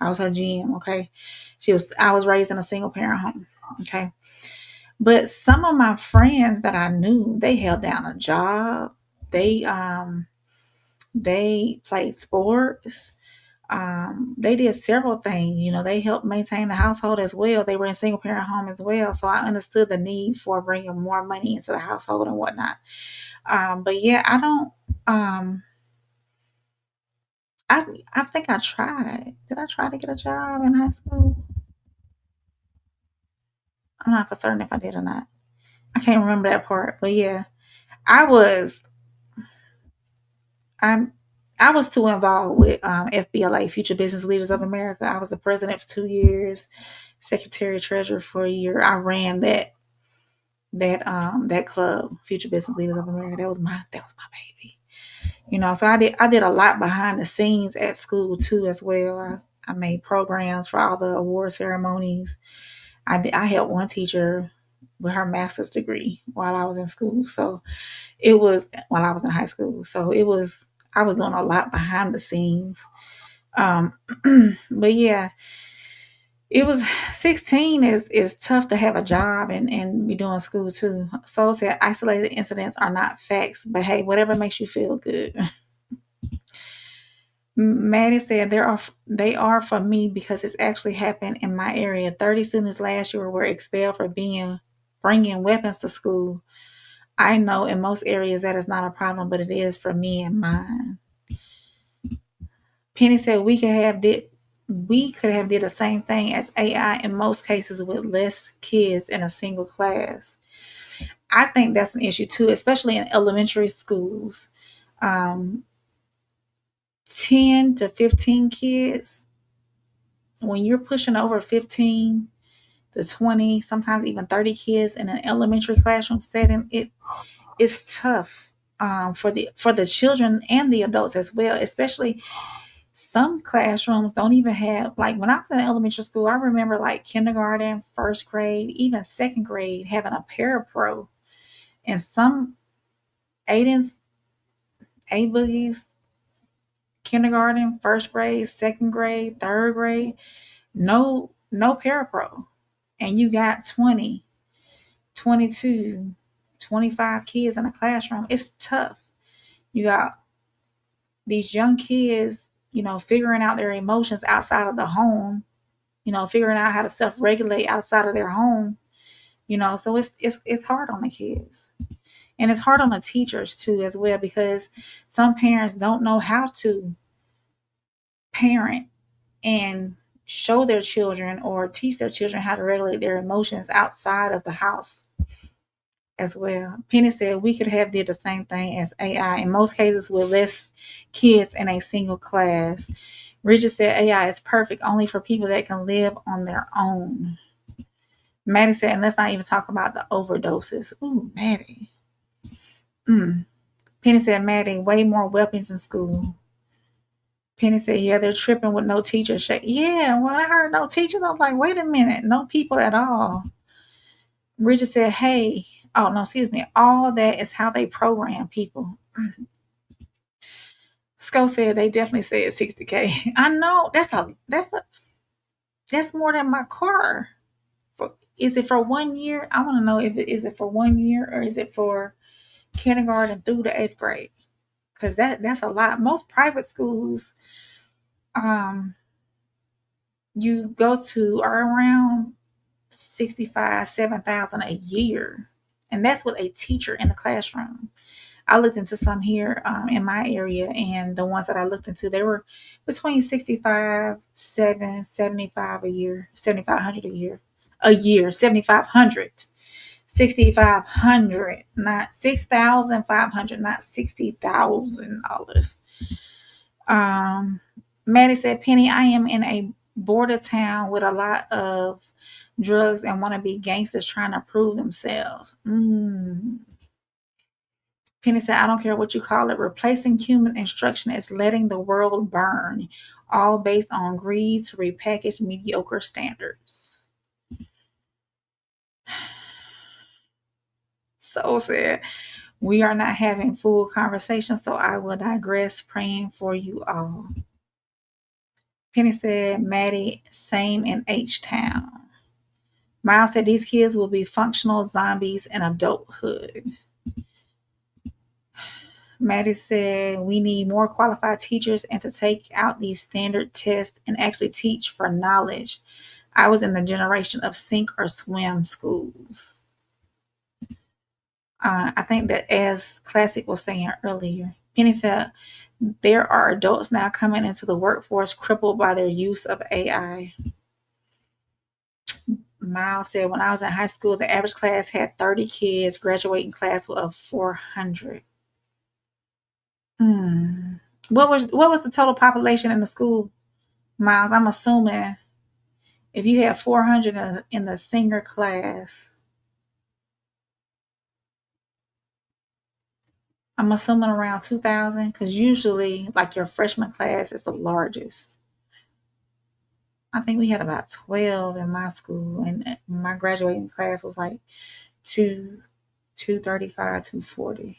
I was her GM, okay? I was raised in a single parent home, okay? But some of my friends that I knew, they held down a job. They played sports. They did several things. They helped maintain the household as well. They were in single parent home as well. So I understood the need for bringing more money into the household and whatnot. But yeah, I don't, I think I tried. Did I try to get a job in high school? I'm not for certain if I did or not. I can't remember that part. But yeah, I was too involved with FBLA, Future Business Leaders of America. I was the president for 2 years, secretary treasurer for a year. I ran that club, Future Business Leaders of America. That was my baby. So I did a lot behind the scenes at school too as well. I made programs for all the award ceremonies. I helped one teacher with her master's degree while I was in school. So while I was in high school. So I was doing a lot behind the scenes. But yeah, it was 16 is tough to have a job and be doing school too. So said isolated incidents are not facts, but hey, whatever makes you feel good. Maddie said they are for me because it's actually happened in my area. 30 students last year were expelled for bringing weapons to school. I know in most areas that is not a problem, but it is for me and mine. Penny said we could have did the same thing as AI in most cases with less kids in a single class. I think that's an issue too, especially in elementary schools. 10 to 15 kids, when you're pushing over 15 to 20, sometimes even 30 kids in an elementary classroom setting, it's tough for the children and the adults as well. Especially some classrooms don't even have, like when I was in elementary school, I remember like kindergarten, first grade, even second grade having a parapro, and some A boogies, kindergarten, first grade, second grade, third grade, no parapro. And you got 20, 22, 25 kids in a classroom. It's tough. You got these young kids, figuring out their emotions outside of the home, figuring out how to self-regulate outside of their home, so it's hard on the kids. And it's hard on the teachers too as well, because some parents don't know how to parent and show their children or teach their children how to regulate their emotions outside of the house as well. Penny said we could have did the same thing as AI in most cases with less kids in a single class. Bridget said AI is perfect only for people that can live on their own. Maddie said, and let's not even talk about the overdoses. Ooh, Maddie. Penny said, Maddie, way more weapons in school. Penny said, yeah, they're tripping with no teachers. Yeah, when I heard no teachers, I was like, wait a minute, no people at all. Bridget said, hey, all that is how they program people. Sco said they definitely said 60K. I know that's more than my car. Is it for 1 year? I want to know if is it for 1 year or is it for kindergarten through the 8th grade? Because that's a lot. Most private schools, you go to are around 7,000 a year, and that's with a teacher in the classroom. I looked into some here in my area, and the ones that I looked into, they were between 75 a year, 7,500 a year, 7,500, 6,500, not 6,500, not $60,000. Maddie said, Penny, I am in a border town with a lot of drugs and want to be gangsters trying to prove themselves. Penny said, I don't care what you call it. Replacing human instruction is letting the world burn, all based on greed to repackage mediocre standards. So said, we are not having full conversation, so I will digress, praying for you all. Penny said, Maddie, same in H-Town. Miles said, these kids will be functional zombies in adulthood. Maddie said, we need more qualified teachers and to take out these standard tests and actually teach for knowledge. I was in the generation of sink or swim schools. I think that as Classic was saying earlier, Penny said, there are adults now coming into the workforce crippled by their use of AI. Miles said, when I was in high school, the average class had 30 kids, graduating class of 400. What was the total population in the school, Miles? I'm assuming if you have 400 in the senior class, I'm assuming around 2,000, because usually like your freshman class is the largest. I think we had about 12 in my school, and my graduating class was like 235, 240.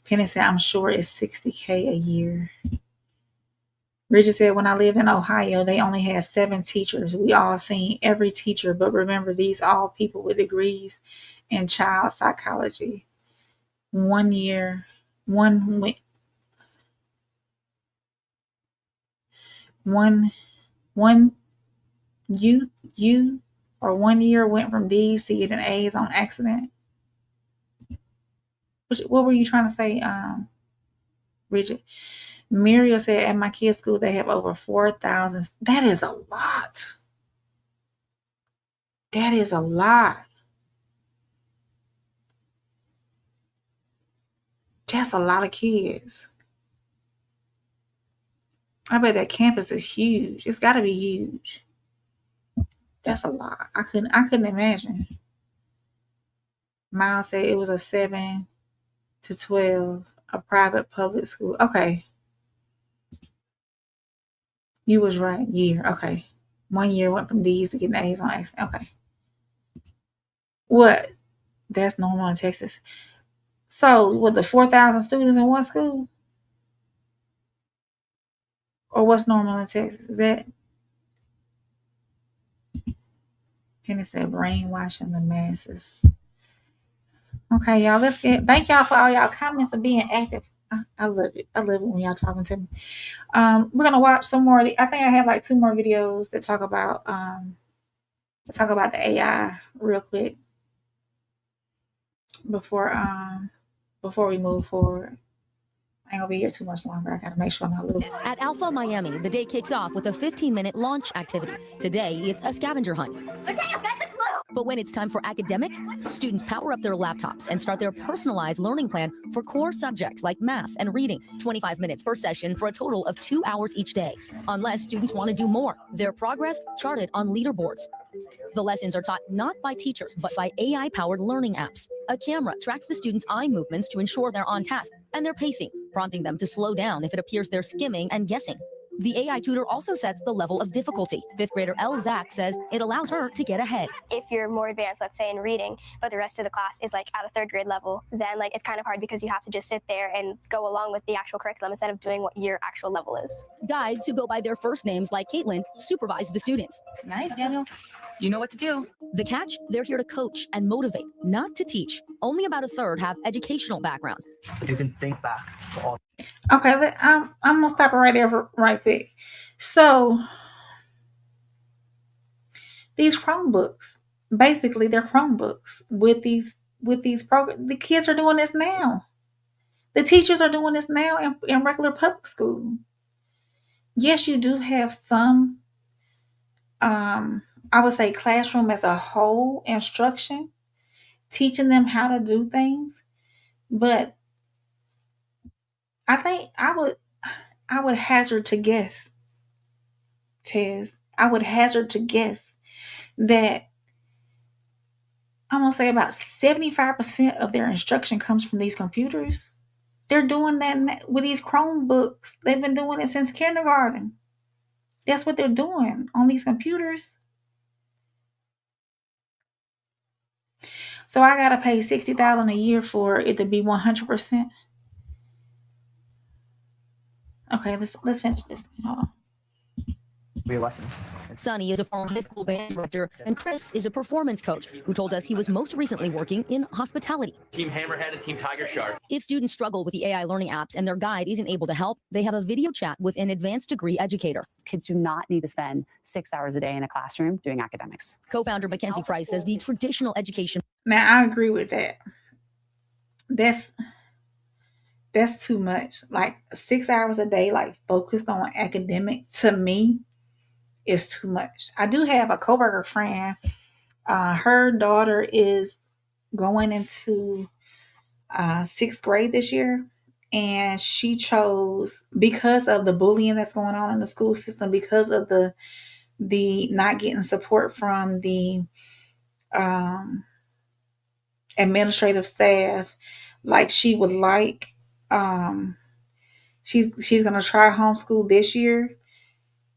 Penny said, I'm sure it's 60K a year. Bridget said, when I lived in Ohio, they only had 7 teachers. We all seen every teacher, but remember, these all people with degrees in child psychology. One year went from D's to getting A's on accident. What were you trying to say, Bridget? Muriel said, at my kids' school, they have over 4,000. That is a lot. That is a lot. That's a lot of kids. I bet that campus is huge. It's got to be huge. That's a lot. I couldn't imagine. Miles said it was a 7 to 12, a private public school. Okay. You was right. Year. Okay. 1 year went from D's to getting A's on accident. Okay. What? That's normal in Texas. So, with the 4,000 students in one school? Or what's normal in Texas? Is that? Penny said brainwashing the masses. Okay, y'all, thank y'all for all y'all comments and being active. I love it. I love it when y'all talking to me. We're gonna watch some more. I think I have like 2 more videos that talk about the AI real quick before we move forward. I ain't gonna be here too much longer. I gotta make sure I'm not little. At Alpha Miami, the day kicks off with a 15-minute launch activity. Today, it's a scavenger hunt. But when it's time for academics, students power up their laptops and start their personalized learning plan for core subjects like math and reading. 25 minutes per session for a total of 2 hours each day. Unless students want to do more, their progress charted on leaderboards. The lessons are taught not by teachers, but by AI-powered learning apps. A camera tracks the students' eye movements to ensure they're on task, and their pacing, prompting them to slow down if it appears they're skimming and guessing. The AI tutor also sets the level of difficulty. Fifth grader Elle Zach says it allows her to get ahead. If you're more advanced, let's say in reading, but the rest of the class is like at a third grade level, then like it's kind of hard because you have to just sit there and go along with the actual curriculum instead of doing what your actual level is. Guides who go by their first names like Caitlin supervise the students. Nice, Daniel. You know what to do. The catch, they're here to coach and motivate, not to teach. Only about a third have educational backgrounds. You can think back to all. Okay, I'm gonna stop it right there, right quick. So these Chromebooks, basically, they're Chromebooks with these programs. The kids are doing this now. The teachers are doing this now in regular public school. Yes, you do have some, I would say, classroom as a whole instruction, teaching them how to do things, but I think I would hazard to guess, Tez. I would hazard to guess that I'm gonna say about 75% of their instruction comes from these computers. They're doing that with these Chromebooks. They've been doing it since kindergarten. That's what they're doing on these computers. So I gotta pay $60,000 a year for it to be 100%. Okay, let's finish this. Hold on. Your lessons. Sonny is a former high school band director, and Chris is a performance coach who told us he was most recently working in hospitality. Team Hammerhead and Team Tiger Shark. If students struggle with the AI learning apps and their guide isn't able to help, they have a video chat with an advanced degree educator. Kids do not need to spend 6 hours a day in a classroom doing academics. Co-founder Mackenzie Price says the traditional education. Now, I agree with that. That's too much. Like 6 hours a day, like focused on academic, to me, is too much. I do have a coworker friend. Her daughter is going into 6th grade this year, and she chose, because of the bullying that's going on in the school system, because of the not getting support from the administrative staff, like she would like, she's gonna try homeschool this year.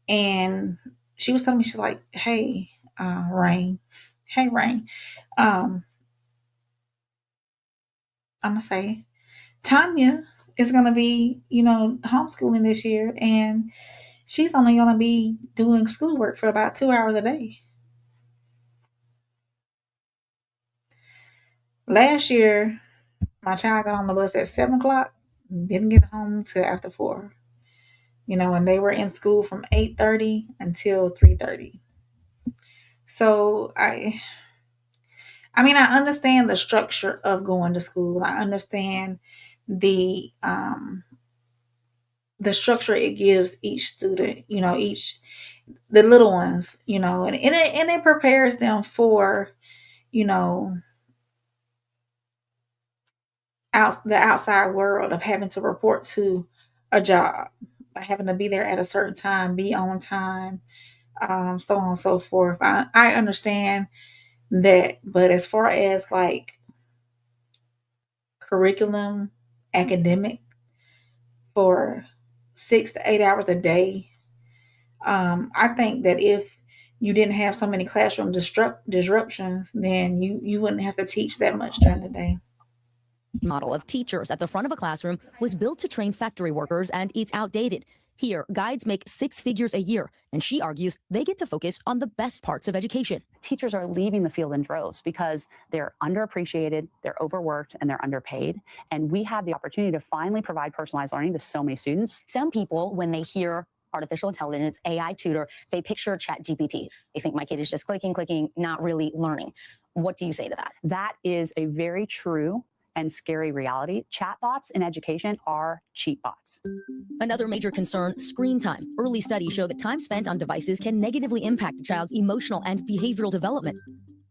And she was telling me, she's like, hey, Rain, I'm gonna say Tanya is gonna be, homeschooling this year, and she's only gonna be doing schoolwork for about 2 hours a day. Last year, my child got on the bus at 7:00, didn't get home till after 4. And they were in school from 8:30 until 3:30. So I understand the structure of going to school. I understand the structure it gives each student, the little ones, and it prepares them for, the outside world of having to report to a job, having to be there at a certain time, be on time, so on and so forth. I understand that, but as far as like curriculum, academic, for 6 to 8 hours a day, I think that if you didn't have so many classroom disruptions, then you wouldn't have to teach that much during the day. Model of teachers at the front of a classroom was built to train factory workers, and it's outdated. Here, guides make 6 figures a year, and she argues they get to focus on the best parts of education. Teachers are leaving the field in droves because they're underappreciated, they're overworked, and they're underpaid. And we have the opportunity to finally provide personalized learning to so many students. Some people, when they hear artificial intelligence, AI tutor, they picture ChatGPT. They think my kid is just clicking, not really learning. What do you say to that? That is a very true and scary reality. Chatbots in education are cheat bots. Another major concern, screen time. Early studies show that time spent on devices can negatively impact a child's emotional and behavioral development.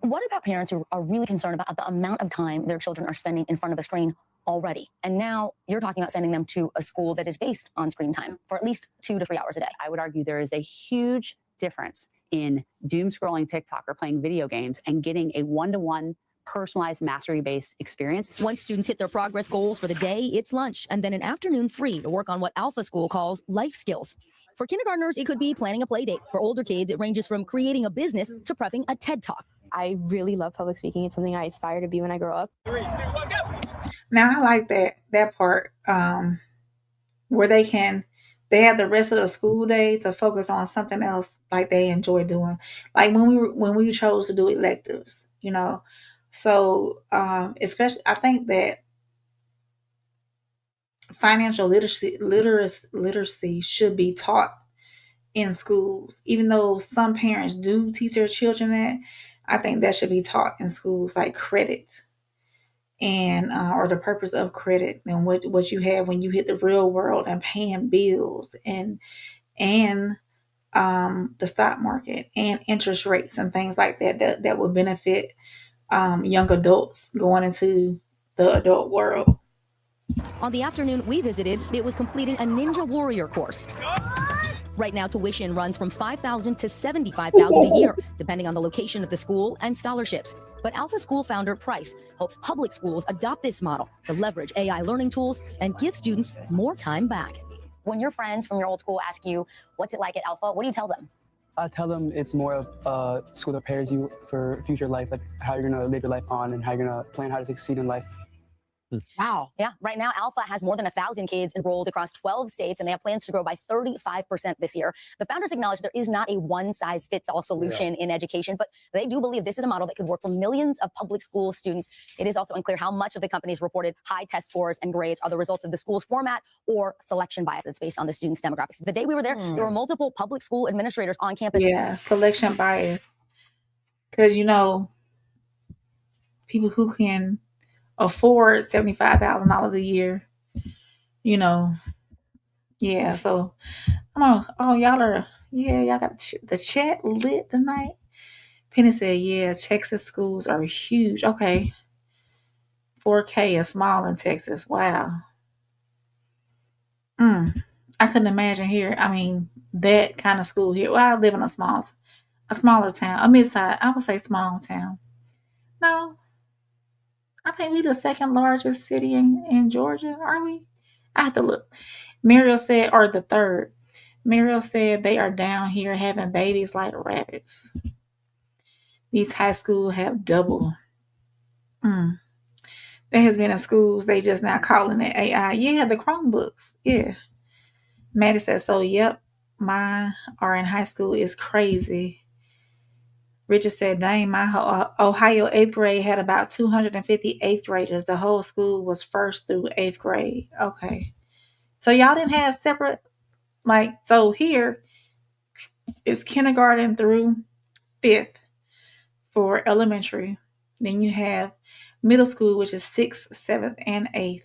What about parents who are really concerned about the amount of time their children are spending in front of a screen already? And now you're talking about sending them to a school that is based on screen time for at least 2 to 3 hours a day. I would argue there is a huge difference in doom scrolling TikTok or playing video games and getting a one-to-one personalized mastery-based experience. Once students hit their progress goals for the day, it's lunch and then an afternoon free to work on what Alpha School calls life skills. For kindergartners, it could be planning a play date. For older kids, it ranges from creating a business to prepping a TED Talk. I really love public speaking. It's something I aspire to be when I grow up. 3, 2, 1, go. Now I like that part where they have the rest of the school day to focus on something else like they enjoy doing. Like when we chose to do electives, you know. So especially I think that financial literacy should be taught in schools. Even though some parents do teach their children that, I think that should be taught in schools, like credit and or the purpose of credit and what you have when you hit the real world and paying bills and the stock market and interest rates and things like that will benefit young adults going into the adult world. On the afternoon we visited, it was completing a Ninja Warrior course. Right now, tuition runs from $5,000 to $75,000 a year, depending on the location of the school and scholarships. But Alpha School founder Price hopes public schools adopt this model to leverage AI learning tools and give students more time back. When your friends from your old school ask you, what's it like at Alpha, what do you tell them? I tell them it's more of a school that prepares you for future life, like how you're going to live your life on and how you're going to plan how to succeed in life. Wow. Yeah. Right now, Alpha has more than 1,000 kids enrolled across 12 states, and they have plans to grow by 35% this year. The founders acknowledge there is not a one-size-fits-all solution in education, but they do believe this is a model that could work for millions of public school students. It is also unclear how much of the company's reported high test scores and grades are the results of the school's format or selection bias that's based on the students' demographics. The day we were there, there were multiple public school administrators on campus. Yeah, selection bias. Because, you know, people who can afford $75,000 a year, you know. Yeah, so y'all got the chat lit tonight. Penny said, yeah, Texas schools are huge. Okay. 4K is small in Texas. Wow. I couldn't imagine here. I mean, that kind of school here. Well, I live in a smaller town, a mid-size, I would say small town. No, I think we the second largest city in Georgia, are we? I have to look. Muriel said, or the third. Muriel said they are down here having babies like rabbits. These high schools have double. There has been in schools, they just now calling it AI. Yeah, the Chromebooks. Yeah. Maddie said, so yep, mine are in high school is crazy. Richard said, dang, my Ohio 8th grade had about 250 8th graders. The whole school was 1st through 8th grade. Okay. So y'all didn't have separate, so here is kindergarten through 5th for elementary. Then you have middle school, which is 6th, 7th, and 8th.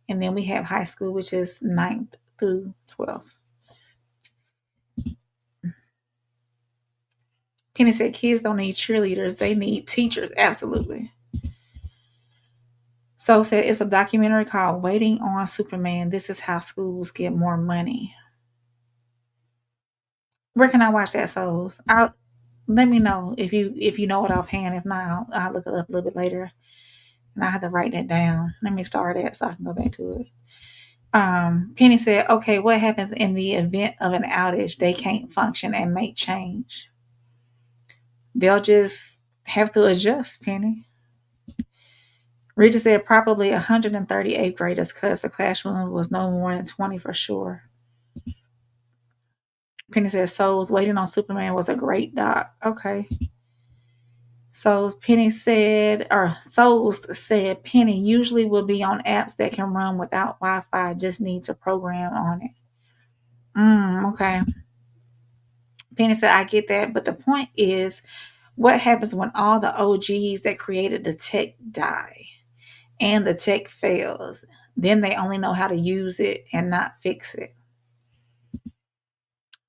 And then we have high school, which is 9th through 12th. Penny said kids don't need cheerleaders. They need teachers. Absolutely. So said it's a documentary called Waiting on Superman. This is how schools get more money. Where can I watch that, Souls? Let me know if you know it offhand. If not, I'll look it up a little bit later. And I have to write that down. Let me start that so I can go back to it. Penny said, okay, what happens in the event of an outage? They can't function and make change. They'll just have to adjust, Penny. Richard said probably 138 graders because the classroom was no more than 20 for sure. Penny said Souls Waiting on Superman was a great doc. Okay. So Penny said, or Souls said, Penny usually will be on apps that can run without Wi-Fi. Just need to program on it. Okay. Penny said, I get that. But the point is, what happens when all the OGs that created the tech die and the tech fails? Then they only know how to use it and not fix it.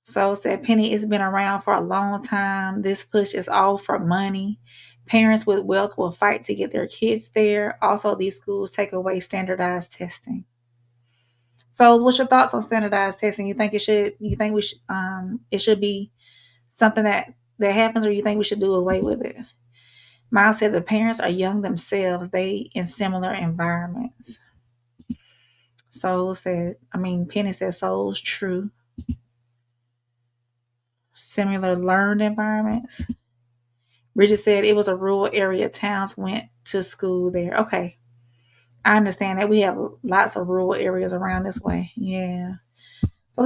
So said Penny, it's been around for a long time. This push is all for money. Parents with wealth will fight to get their kids there. Also, these schools take away standardized testing. So what's your thoughts on standardized testing? You think it should be something that happens, or you think we should do away with it? Miles said the parents are young themselves. They in similar environments. Penny said Soul's true. Similar learned environments. Bridget said it was a rural area. Towns went to school there. Okay. I understand that we have lots of rural areas around this way. Yeah. So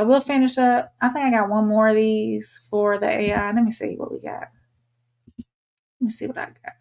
we'll finish up. I think I got one more of these for the AI. Let me see what we got. Let me see what I got.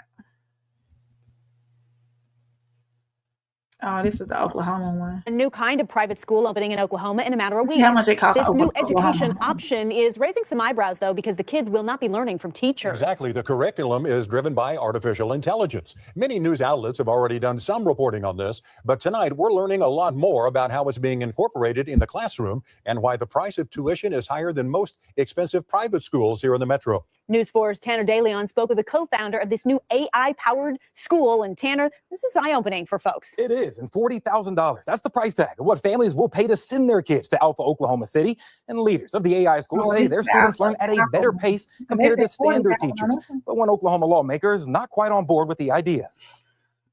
Oh, this is the Oklahoma one. A new kind of private school opening in Oklahoma in a matter of Let's weeks. see how much it costs This to new open education Oklahoma. option is raising some eyebrows, though, because the kids will not be learning from teachers. Exactly. The curriculum is driven by artificial intelligence. Many news outlets have already done some reporting on this, but tonight we're learning a lot more about how it's being incorporated in the classroom and why the price of tuition is higher than most expensive private schools here in the metro. News 4's Tanner DeLeon spoke with the co-founder of this new AI-powered school. And Tanner, this is eye-opening for folks. It is, and $40,000. That's the price tag of what families will pay to send their kids to Alpha Oklahoma City. And leaders of the AI school say their students learn at a better pace compared to standard teachers. But one Oklahoma lawmaker is not quite on board with the idea.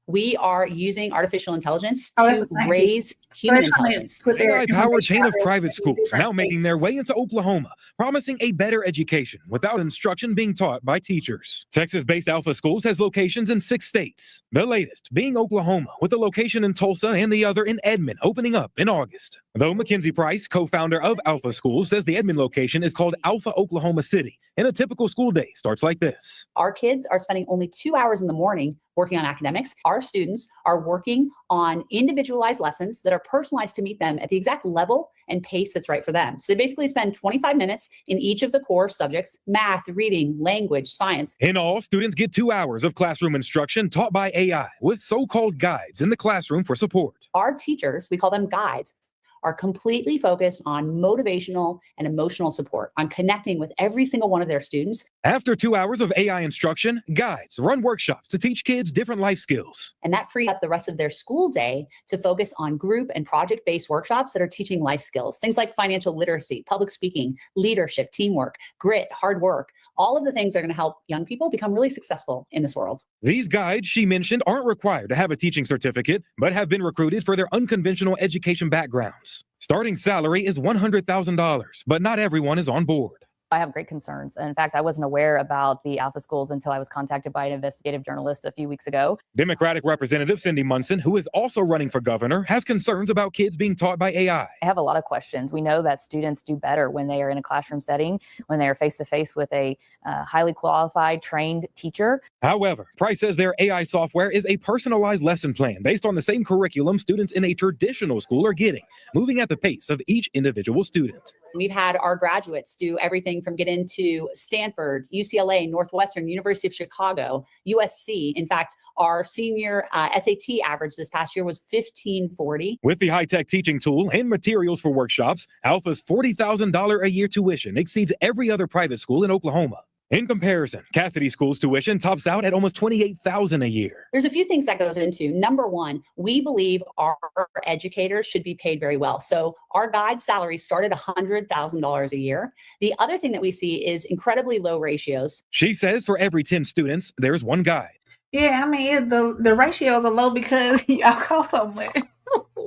We are using artificial intelligence to raise human intelligence. AI-powered chain of private schools now making their way into Oklahoma, promising a better education without instruction being taught by teachers. Texas-based Alpha Schools has locations in 6 states, the latest being Oklahoma, with a location in Tulsa and the other in Edmond, opening up in August. Though Mackenzie Price, co-founder of Alpha Schools, says the Edmond location is called Alpha Oklahoma City, and a typical school day starts like this. Our kids are spending only 2 hours in the morning working on academics. Our students are working on individualized lessons that are personalized to meet them at the exact level and pace that's right for them. So they basically spend 25 minutes in each of the core subjects: math, reading, language, science. In all, students get 2 hours of classroom instruction taught by AI with so-called guides in the classroom for support. Our teachers, we call them guides, are completely focused on motivational and emotional support, on connecting with every single one of their students. After 2 hours of AI instruction, guides run workshops to teach kids different life skills. And that frees up the rest of their school day to focus on group and project-based workshops that are teaching life skills, things like financial literacy, public speaking, leadership, teamwork, grit, hard work. All of the things are going to help young people become really successful in this world. These guides, she mentioned, aren't required to have a teaching certificate, but have been recruited for their unconventional education backgrounds. Starting salary is $100,000, but not everyone is on board. I have great concerns. In fact, I wasn't aware about the Alpha Schools until I was contacted by an investigative journalist a few weeks ago. Democratic Representative Cindy Munson, who is also running for governor, has concerns about kids being taught by AI. I have a lot of questions. We know that students do better when they are in a classroom setting, when they are face-to-face with a highly qualified, trained teacher. However, Price says their AI software is a personalized lesson plan based on the same curriculum students in a traditional school are getting, moving at the pace of each individual student. We've had our graduates do everything from get into Stanford, UCLA, Northwestern, University of Chicago, USC. In fact, our senior SAT average this past year was 1540. With the high-tech teaching tool and materials for workshops, Alpha's $40,000 a year tuition exceeds every other private school in Oklahoma. In comparison, Cassidy School's tuition tops out at almost $28,000 a year. There's a few things that goes into. Number one, we believe our educators should be paid very well. So our guide salaries start at $100,000 a year. The other thing that we see is incredibly low ratios. She says for every 10 students, there's one guide. Yeah, I mean, the ratios are low because y'all cost so much.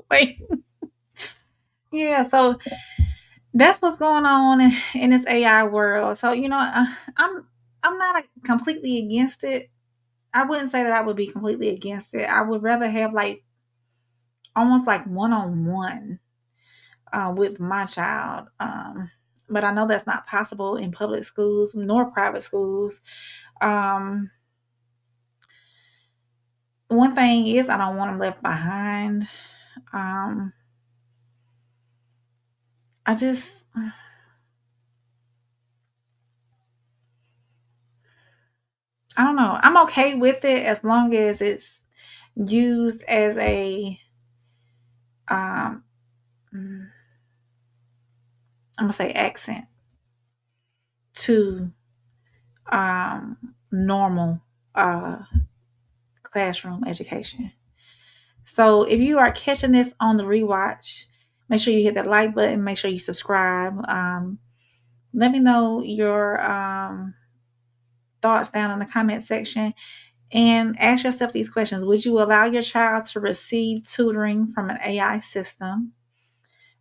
Wait. Yeah, so that's what's going on in this AI world. So, I'm not completely against it. I wouldn't say that I would be completely against it. I would rather have almost like one-on-one with my child. But I know that's not possible in public schools nor private schools. One thing is I don't want them left behind. I don't know. I'm okay with it as long as it's used as a I'm gonna say accent to normal classroom education. So if you are catching this on the rewatch, make sure you hit that like button, make sure you subscribe. Let me know your thoughts down in the comment section and ask yourself these questions. Would you allow your child to receive tutoring from an AI system,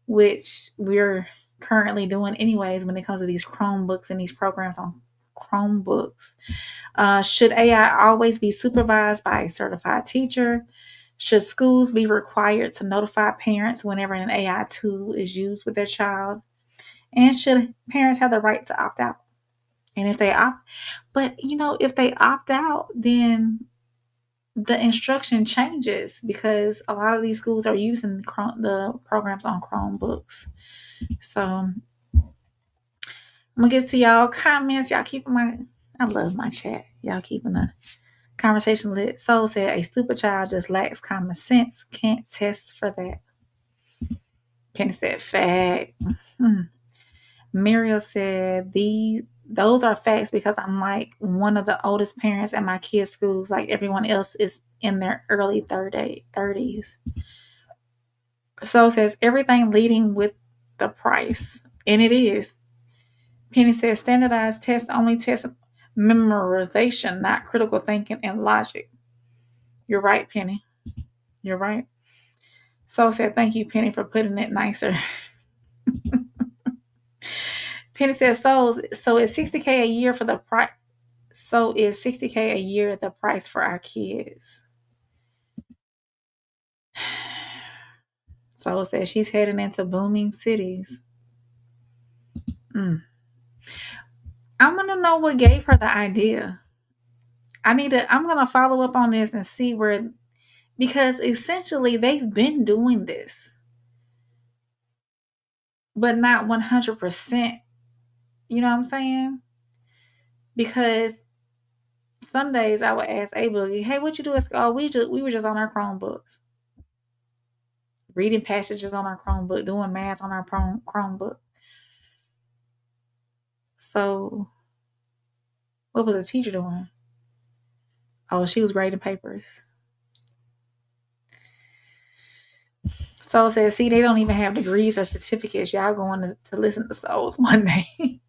which we're currently doing anyways when it comes to these Chromebooks and these programs on Chromebooks? Should AI always be supervised by a certified teacher? Should schools be required to notify parents whenever an AI tool is used with their child? And should parents have the right to opt out? And if they opt, but if they opt out, then the instruction changes because a lot of these schools are using the programs on Chromebooks. So I'm gonna get to y'all comments. Y'all keeping I love my chat. Y'all keeping the conversation lit. Soul said a stupid child just lacks common sense. Can't test for that. Penny said fact. Muriel said those are facts because I'm like one of the oldest parents at my kids' schools. Like everyone else is in their early 30s. So says everything leading with the price. And it is. Penny says standardized tests only test memorization, not critical thinking and logic. You're right, Penny. You're right. So said thank you, Penny, for putting it nicer. Penny says so is $60K a year for the price. So is $60K a year the price for our kids? So says she's heading into booming cities. I'm gonna know what gave her the idea. I'm gonna follow up on this and see because essentially they've been doing this, but not 100%. You know what I'm saying? Because some days I would ask A Boogie, "Hey, what you do at school?" Oh, we were just on our Chromebooks, reading passages on our Chromebook, doing math on our Chromebook. So, what was the teacher doing? Oh, she was grading papers. Soul says, "See, they don't even have degrees or certificates. Y'all going to listen to Souls one day."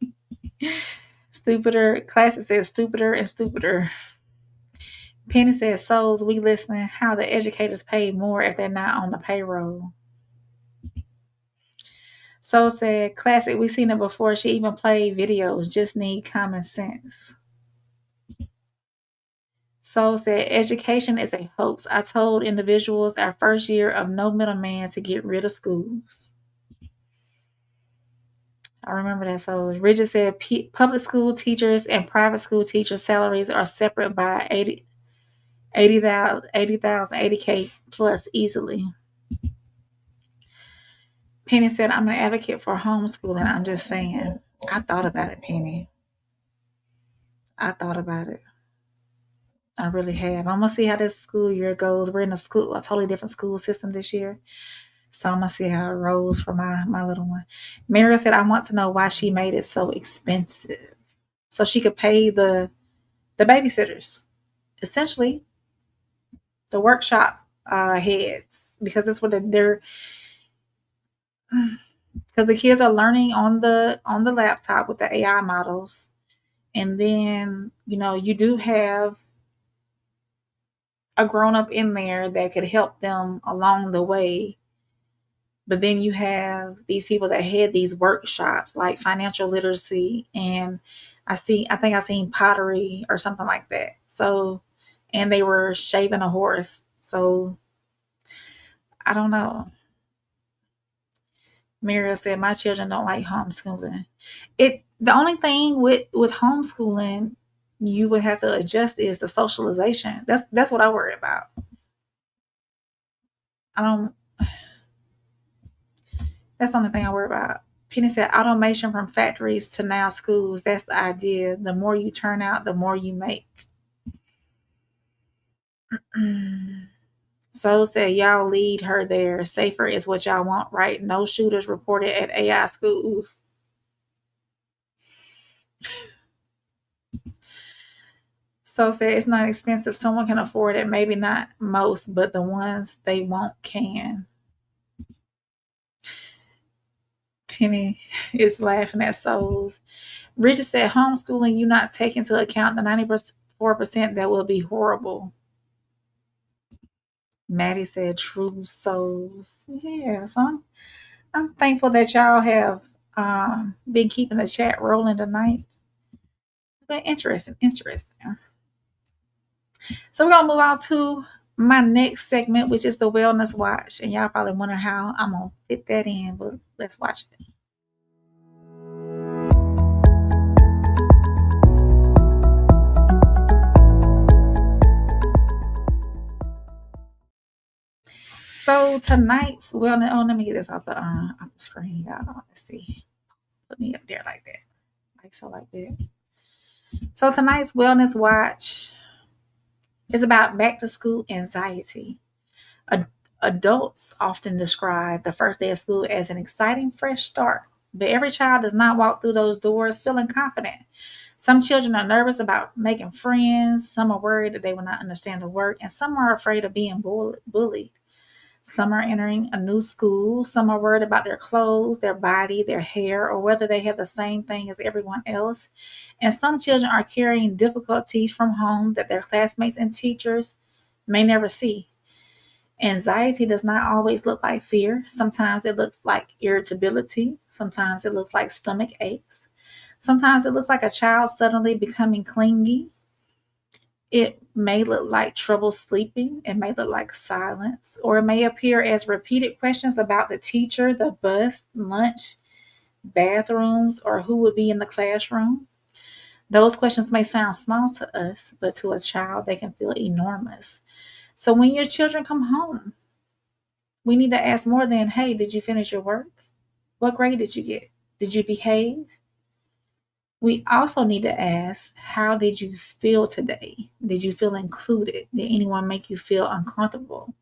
Stupider. Classic says, "Stupider and stupider." Penny says, "Souls, we listening. How the educators pay more if they're not on the payroll." Soul said, "Classic, we seen it before. She even played videos. Just need common sense." Soul said, "Education is a hoax. I told individuals our first year of no middleman to get rid of schools." I remember that. So Richard said, "Public school teachers and private school teachers' salaries are separate by 80,000, 80K plus easily." Penny said, "I'm an advocate for homeschooling. I'm just saying." I thought about it, Penny. I thought about it. I really have. I'm gonna see how this school year goes. We're in a totally different school system this year. So I'm gonna see how it rolls for my little one. Mary said, "I want to know why she made it so expensive." So she could pay the babysitters. Essentially, the workshop heads, because that's what they're because the kids are learning on the laptop with the AI models. And then, you do have a grown up in there that could help them along the way. But then you have these people that had these workshops like financial literacy, and I think I seen pottery or something like that. So, and they were shaving a horse. So I don't know. Muriel said, "My children don't like homeschooling." The only thing with homeschooling you would have to adjust is the socialization. That's what I worry about. I don't. That's the only thing I worry about. Penny said, "Automation from factories to now schools. That's the idea. The more you turn out, the more you make." So said, "Y'all lead her there. Safer is what y'all want, right? No shooters reported at AI schools." So said, "It's not expensive. Someone can afford it. Maybe not most, but the ones they want can." Penny is laughing at souls. Richard said, homeschooling, you not take into account the 94% that will be horrible. Maddie said, true souls. Yeah, so I'm thankful that y'all have been keeping the chat rolling tonight. It's been interesting. So we're going to move on to my next segment, which is the Wellness Watch. And y'all probably wonder how I'm going to fit that in, but let's watch it. So tonight's wellness. Oh, let me get this off the screen, y'all. Let's see. Put me up there like that, like that. So tonight's Wellness Watch is about back to school anxiety. Adults often describe the first day of school as an exciting, fresh start, but every child does not walk through those doors feeling confident. Some children are nervous about making friends. Some are worried that they will not understand the work, and some are afraid of being bullied. Some are entering a new school. Some are worried about their clothes, their body, their hair, or whether they have the same thing as everyone else. And some children are carrying difficulties from home that their classmates and teachers may never see. Anxiety does not always look like fear. Sometimes it looks like irritability. Sometimes it looks like stomach aches. Sometimes it looks like a child suddenly becoming clingy. It may look like trouble sleeping. It may look like silence, or it may appear as repeated questions about the teacher, the bus, lunch, bathrooms, or who would be in the classroom. Those questions may sound small to us, but to a child, they can feel enormous. So when your children come home, we need to ask more than, hey, did you finish your work? What grade did you get? Did you behave? We also need to ask, how did you feel today? Did you feel included? Did anyone make you feel uncomfortable?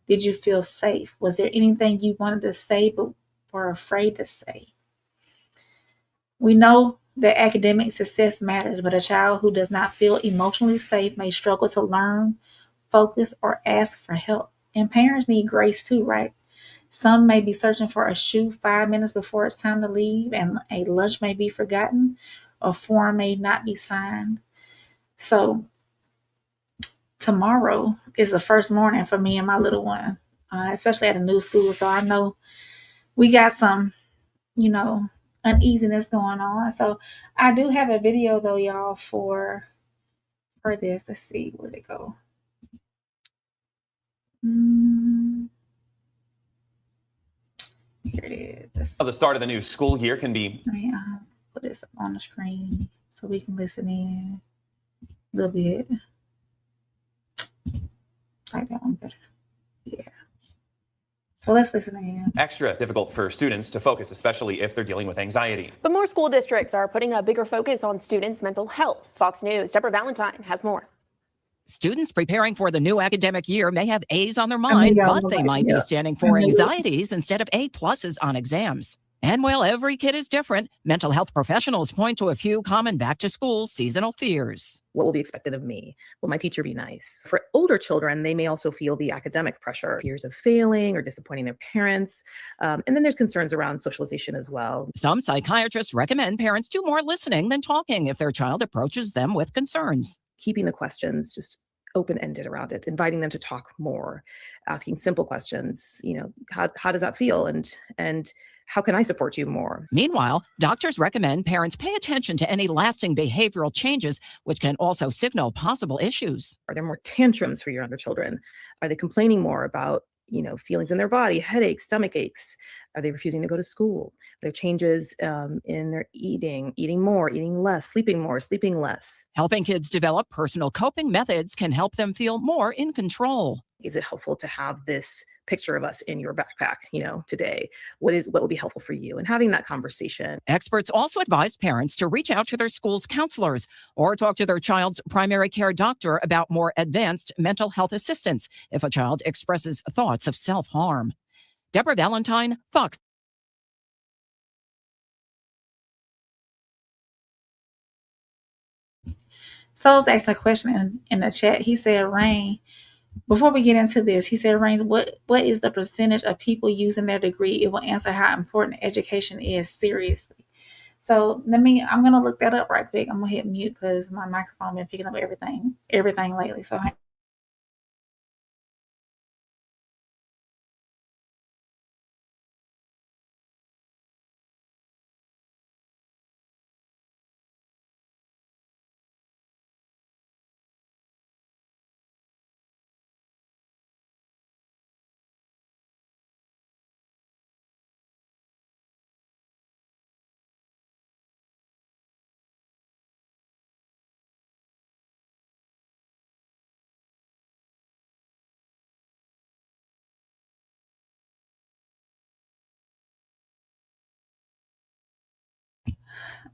Did you feel safe? Was there anything you wanted to say but were afraid to say? We know that academic success matters, but a child who does not feel emotionally safe may struggle to learn, focus, or ask for help. And parents need grace too, right? Some may be searching for a shoe 5 minutes before it's time to leave, and a lunch may be forgotten, a form may not be signed. So tomorrow is the first morning for me and my little one, especially at a new school. So I know we got some, uneasiness going on. So I do have a video though, y'all, for this. Let's see, where'd it go? Here it is. The start of the new school year can be. Let me put this on the screen so we can listen in a little bit. Like that one better. Yeah. So let's listen in. Extra difficult for students to focus, especially if they're dealing with anxiety. But more school districts are putting a bigger focus on students' mental health. Fox News' Deborah Valentine has more. Students preparing for the new academic year may have A's on their minds, but they might be standing for anxieties instead of A+ on exams. And while every kid is different, mental health professionals point to a few common back-to-school seasonal fears. What will be expected of me? Will my teacher be nice? For older children, they may also feel the academic pressure, fears of failing or disappointing their parents. And then there's concerns around socialization as well. Some psychiatrists recommend parents do more listening than talking if their child approaches them with concerns. Keeping the questions just open-ended around it, inviting them to talk more, asking simple questions. How does that feel? And how can I support you more? Meanwhile, doctors recommend parents pay attention to any lasting behavioral changes, which can also signal possible issues. Are there more tantrums for your younger children? Are they complaining more about feelings in their body, headaches, stomach aches? Are they refusing to go to school? Are there changes in their eating more, eating less, sleeping more, sleeping less? Helping kids develop personal coping methods can help them feel more in control. Is it helpful to have this picture of us in your backpack, today? What will be helpful for you? And having that conversation. Experts also advise parents to reach out to their school's counselors or talk to their child's primary care doctor about more advanced mental health assistance if a child expresses thoughts of self-harm. Deborah Valentine, Fox. Soul's asked a question in the chat. He said, Rain, Before we get into this, he said, Rains, what is the percentage of people using their degree? It will answer how important education is seriously. So I'm gonna look that up right quick. I'm gonna hit mute because my microphone been picking up everything lately. So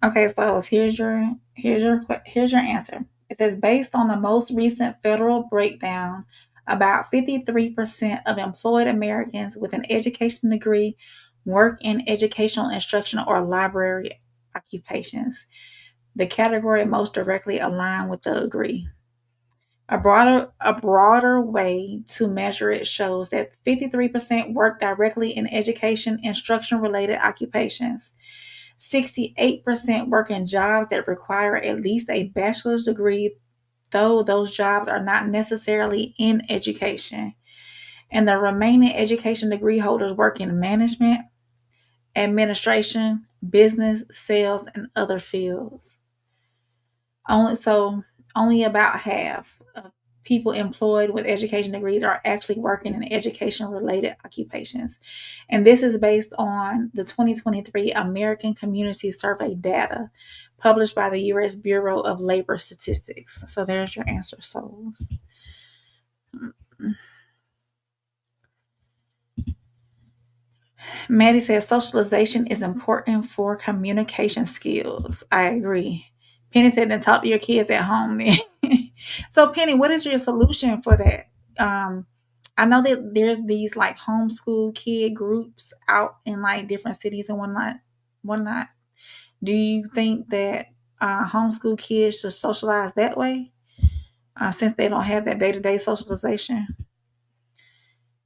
okay, so here's your answer. It says based on the most recent federal breakdown, about 53% of employed Americans with an education degree work in educational, instructional, or library occupations. The category most directly aligned with the degree. A broader way to measure it shows that 53% work directly in education, instruction related occupations. 68% work in jobs that require at least a bachelor's degree, though those jobs are not necessarily in education. And the remaining education degree holders work in management, administration, business, sales, and other fields. Only about half of people employed with education degrees are actually working in education related occupations. And this is based on the 2023 American Community Survey data published by the U.S. Bureau of Labor Statistics. So there's your answer, souls. Maddie says socialization is important for communication skills. I agree. Penny said, then talk to your kids at home then. So Penny, what is your solution for that? I know that there's these like homeschool kid groups out in like different cities and whatnot. Do you think that homeschool kids should socialize that way since they don't have that day-to-day socialization?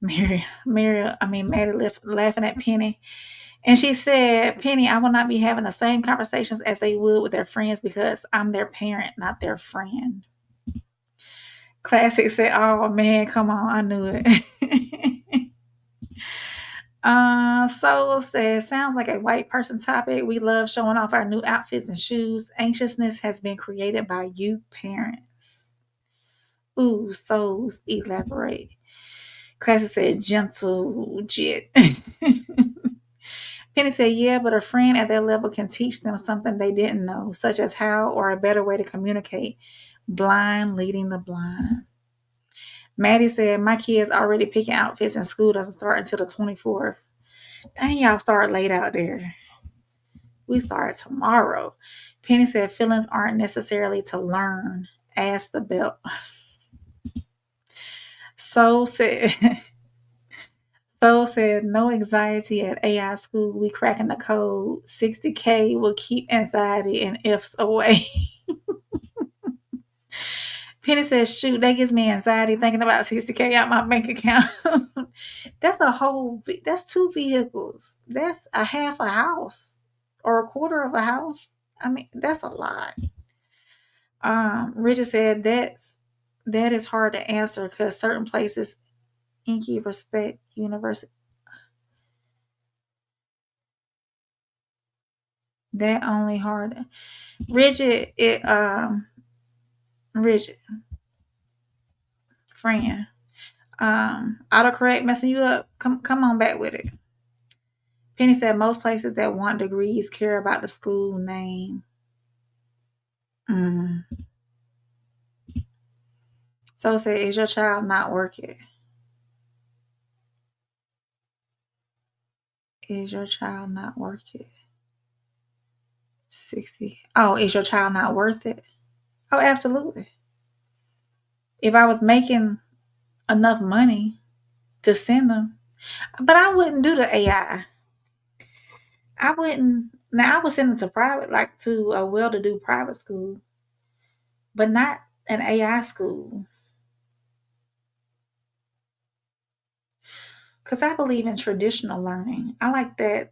Maddie laughing at Penny. And she said, Penny, I will not be having the same conversations as they would with their friends because I'm their parent, not their friend. Classic said, oh man, come on, I knew it. Soul says, sounds like a white person topic. We love showing off our new outfits and shoes. Anxiousness has been created by you parents. Ooh, souls, elaborate. Classic said, gentle jet. Penny said, yeah, but a friend at their level can teach them something they didn't know, such as how or a better way to communicate. Blind leading the blind. Maddie said, my kids already picking outfits and school doesn't start until the 24th. Dang, y'all start late out there. We start tomorrow. Penny said, feelings aren't necessarily to learn. Ask the belt. Soul said, no anxiety at AI school. We cracking the code. 60K will keep anxiety and ifs away. Penny says, shoot, that gives me anxiety thinking about 60K out my bank account. That's 2 vehicles. That's a half a house or a quarter of a house. I mean, that's a lot. Richard said that is hard to answer because certain places, Inky respect university. That only hard. Rigid, Rigid, friend. Autocorrect messing you up. Come on back with it. Penny said most places that want degrees care about the school name. So say, is your child not working? Is your child not worth it? 60. Oh, is your child not worth it? Oh, absolutely. If I was making enough money to send them, but I wouldn't do the AI. I wouldn't. Now I would send them to private, like to a well-to-do private school, but not an AI school. because I believe in traditional learning. I like that.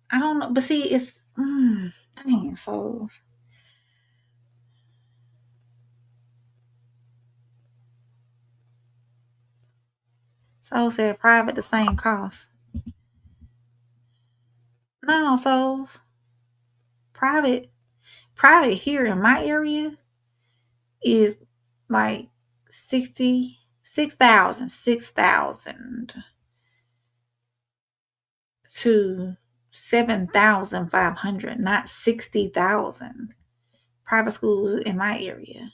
I don't know, but see, it's dang. So said private the same cost. No, so private here in my area is like 6,000 to 7,500, not 60,000. Private schools in my area.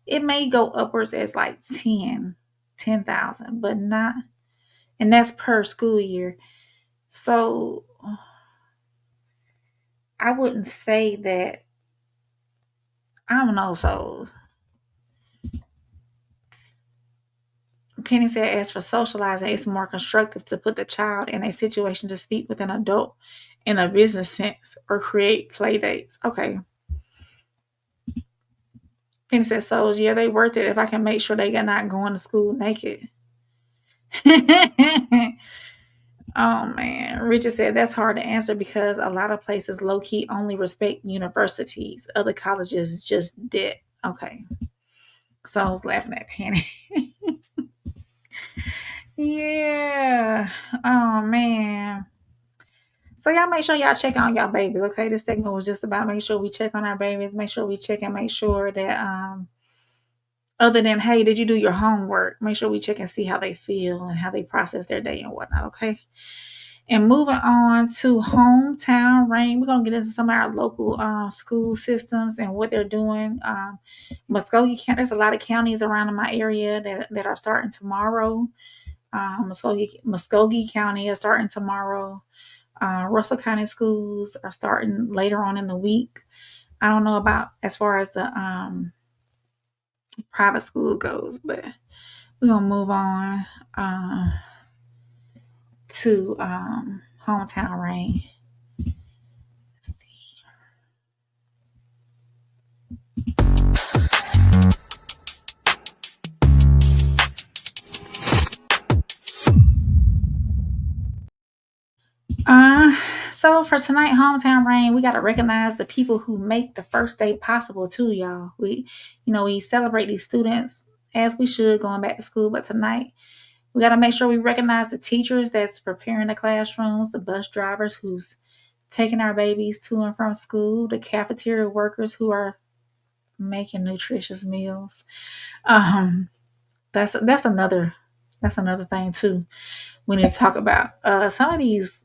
It may go upwards as like 10,000, but not, and that's per school year. So I wouldn't say that. I don't know. So Penny said, as for socializing, it's more constructive to put the child in a situation to speak with an adult in a business sense or create play dates. Okay. Penny said, so yeah, they worth it if I can make sure they are not going to school naked. Oh man. Richard said, that's hard to answer because a lot of places low key only respect universities. Other colleges just dead. Okay. So I was laughing at Penny. Yeah. Oh man. So y'all make sure y'all check on y'all babies. Okay. This segment was just about make sure we check on our babies, make sure we check and make sure that other than, hey, did you do your homework? Make sure we check and see how they feel and how they process their day and whatnot. Okay. And moving on to hometown rain, we're gonna get into some of our local school systems and what they're doing. Muskogee County, there's a lot of counties around in my area that are starting tomorrow. Muskogee County is starting tomorrow. Russell County schools are starting later on in the week. I don't know about as far as the private school goes, but we're gonna move on to hometown rain. Let's see. So for tonight, hometown rain, we got to recognize the people who make the first day possible too, y'all. We celebrate these students as we should going back to school, but tonight we got to make sure we recognize the teachers that's preparing the classrooms, the bus drivers who's taking our babies to and from school, the cafeteria workers who are making nutritious meals. That's another thing too. We need to talk about some of these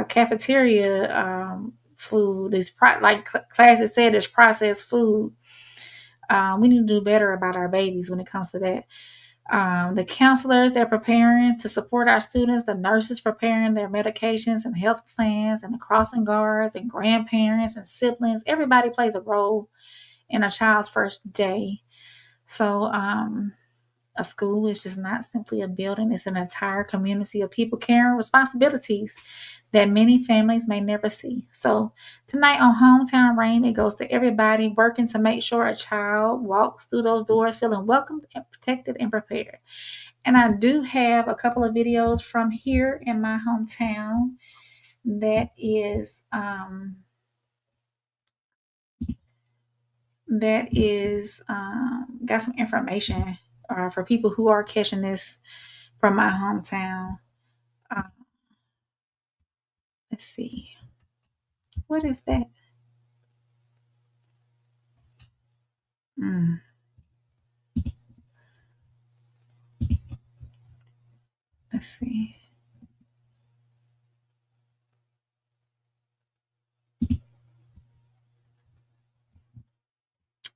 cafeteria food is like classes said, is processed food. We need to do better about our babies when it comes to that. The counselors, they're preparing to support our students. The nurses preparing their medications and health plans, and the crossing guards and grandparents and siblings. Everybody plays a role in a child's first day. So a school is just not simply a building. It's an entire community of people carrying responsibilities that many families may never see. So tonight on Hometown Rain, it goes to everybody working to make sure a child walks through those doors feeling welcomed and protected and prepared. And I do have a couple of videos from here in my hometown that is got some information for people who are catching this from my hometown. Let's see. What is that? Let's see.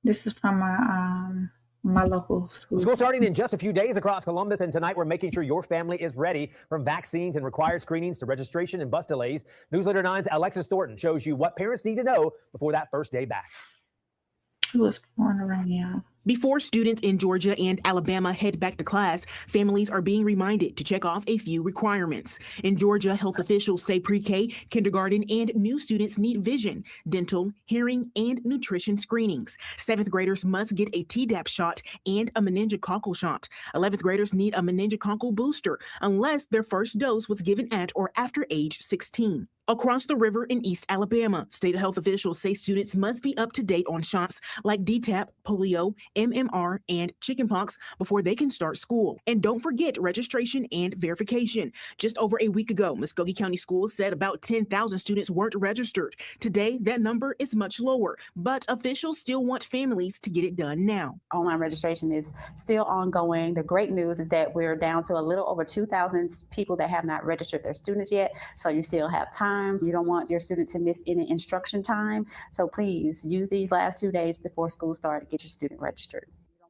This is from my local school. School starting in just a few days across Columbus, and tonight we're making sure your family is ready, from vaccines and required screenings to registration and bus delays. Newsletter 9's Alexis Thornton shows you what parents need to know before that first day back. Who was born around y'all? Before students in Georgia and Alabama head back to class, families are being reminded to check off a few requirements. In Georgia, health officials say pre-K, kindergarten, and new students need vision, dental, hearing, and nutrition screenings. 7th graders must get a Tdap shot and a meningococcal shot. 11th graders need a meningococcal booster unless their first dose was given at or after age 16. Across the river in East Alabama, state health officials say students must be up to date on shots like DTaP, polio, MMR, and chickenpox before they can start school. And don't forget registration and verification. Just over a week ago, Muskogee County Schools said about 10,000 students weren't registered. Today, that number is much lower, but officials still want families to get it done now. Online registration is still ongoing. The great news is that we're down to a little over 2,000 people that have not registered their students yet, so you still have time. You don't want your student to miss any instruction time. So please use these last 2 days before school starts to get your student registered.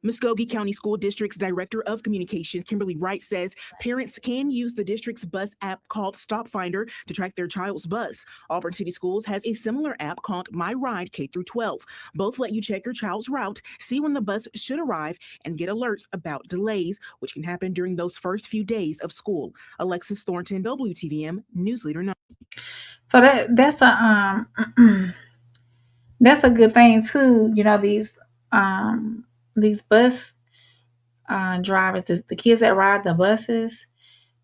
Muskogee County School District's Director of Communications, Kimberly Wright, says parents can use the district's bus app called Stop Finder to track their child's bus. Auburn City Schools has a similar app called My Ride K-12. Both let you check your child's route, see when the bus should arrive, and get alerts about delays, which can happen during those first few days of school. Alexis Thornton, WTVM News Leader 9. So that's a that's a good thing too. You know, these bus drivers, the kids that ride the buses.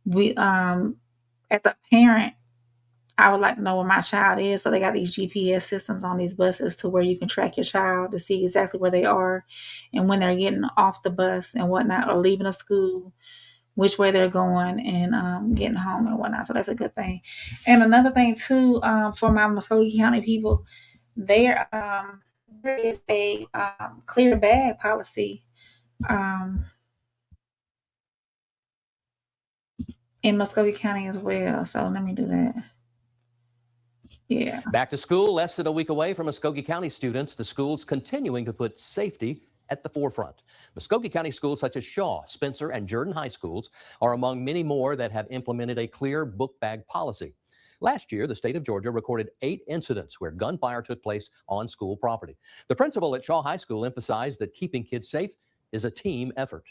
We as a parent, I would like to know where my child is. So they got these GPS systems on these buses to where you can track your child to see exactly where they are and when they're getting off the bus and whatnot, or leaving a school, which way they're going, and getting home and whatnot. So that's a good thing. And another thing too, for my Muskogee County people, there is a clear bag policy in Muskogee County as well. So let me do that. Yeah. Back to school, less than a week away from Muskogee County students, the school's continuing to put safety at the forefront. Muskogee County schools such as Shaw, Spencer, and Jordan High Schools are among many more that have implemented a clear book bag policy. Last year, the state of Georgia recorded 8 incidents where gunfire took place on school property. The principal at Shaw High School emphasized that keeping kids safe is a team effort.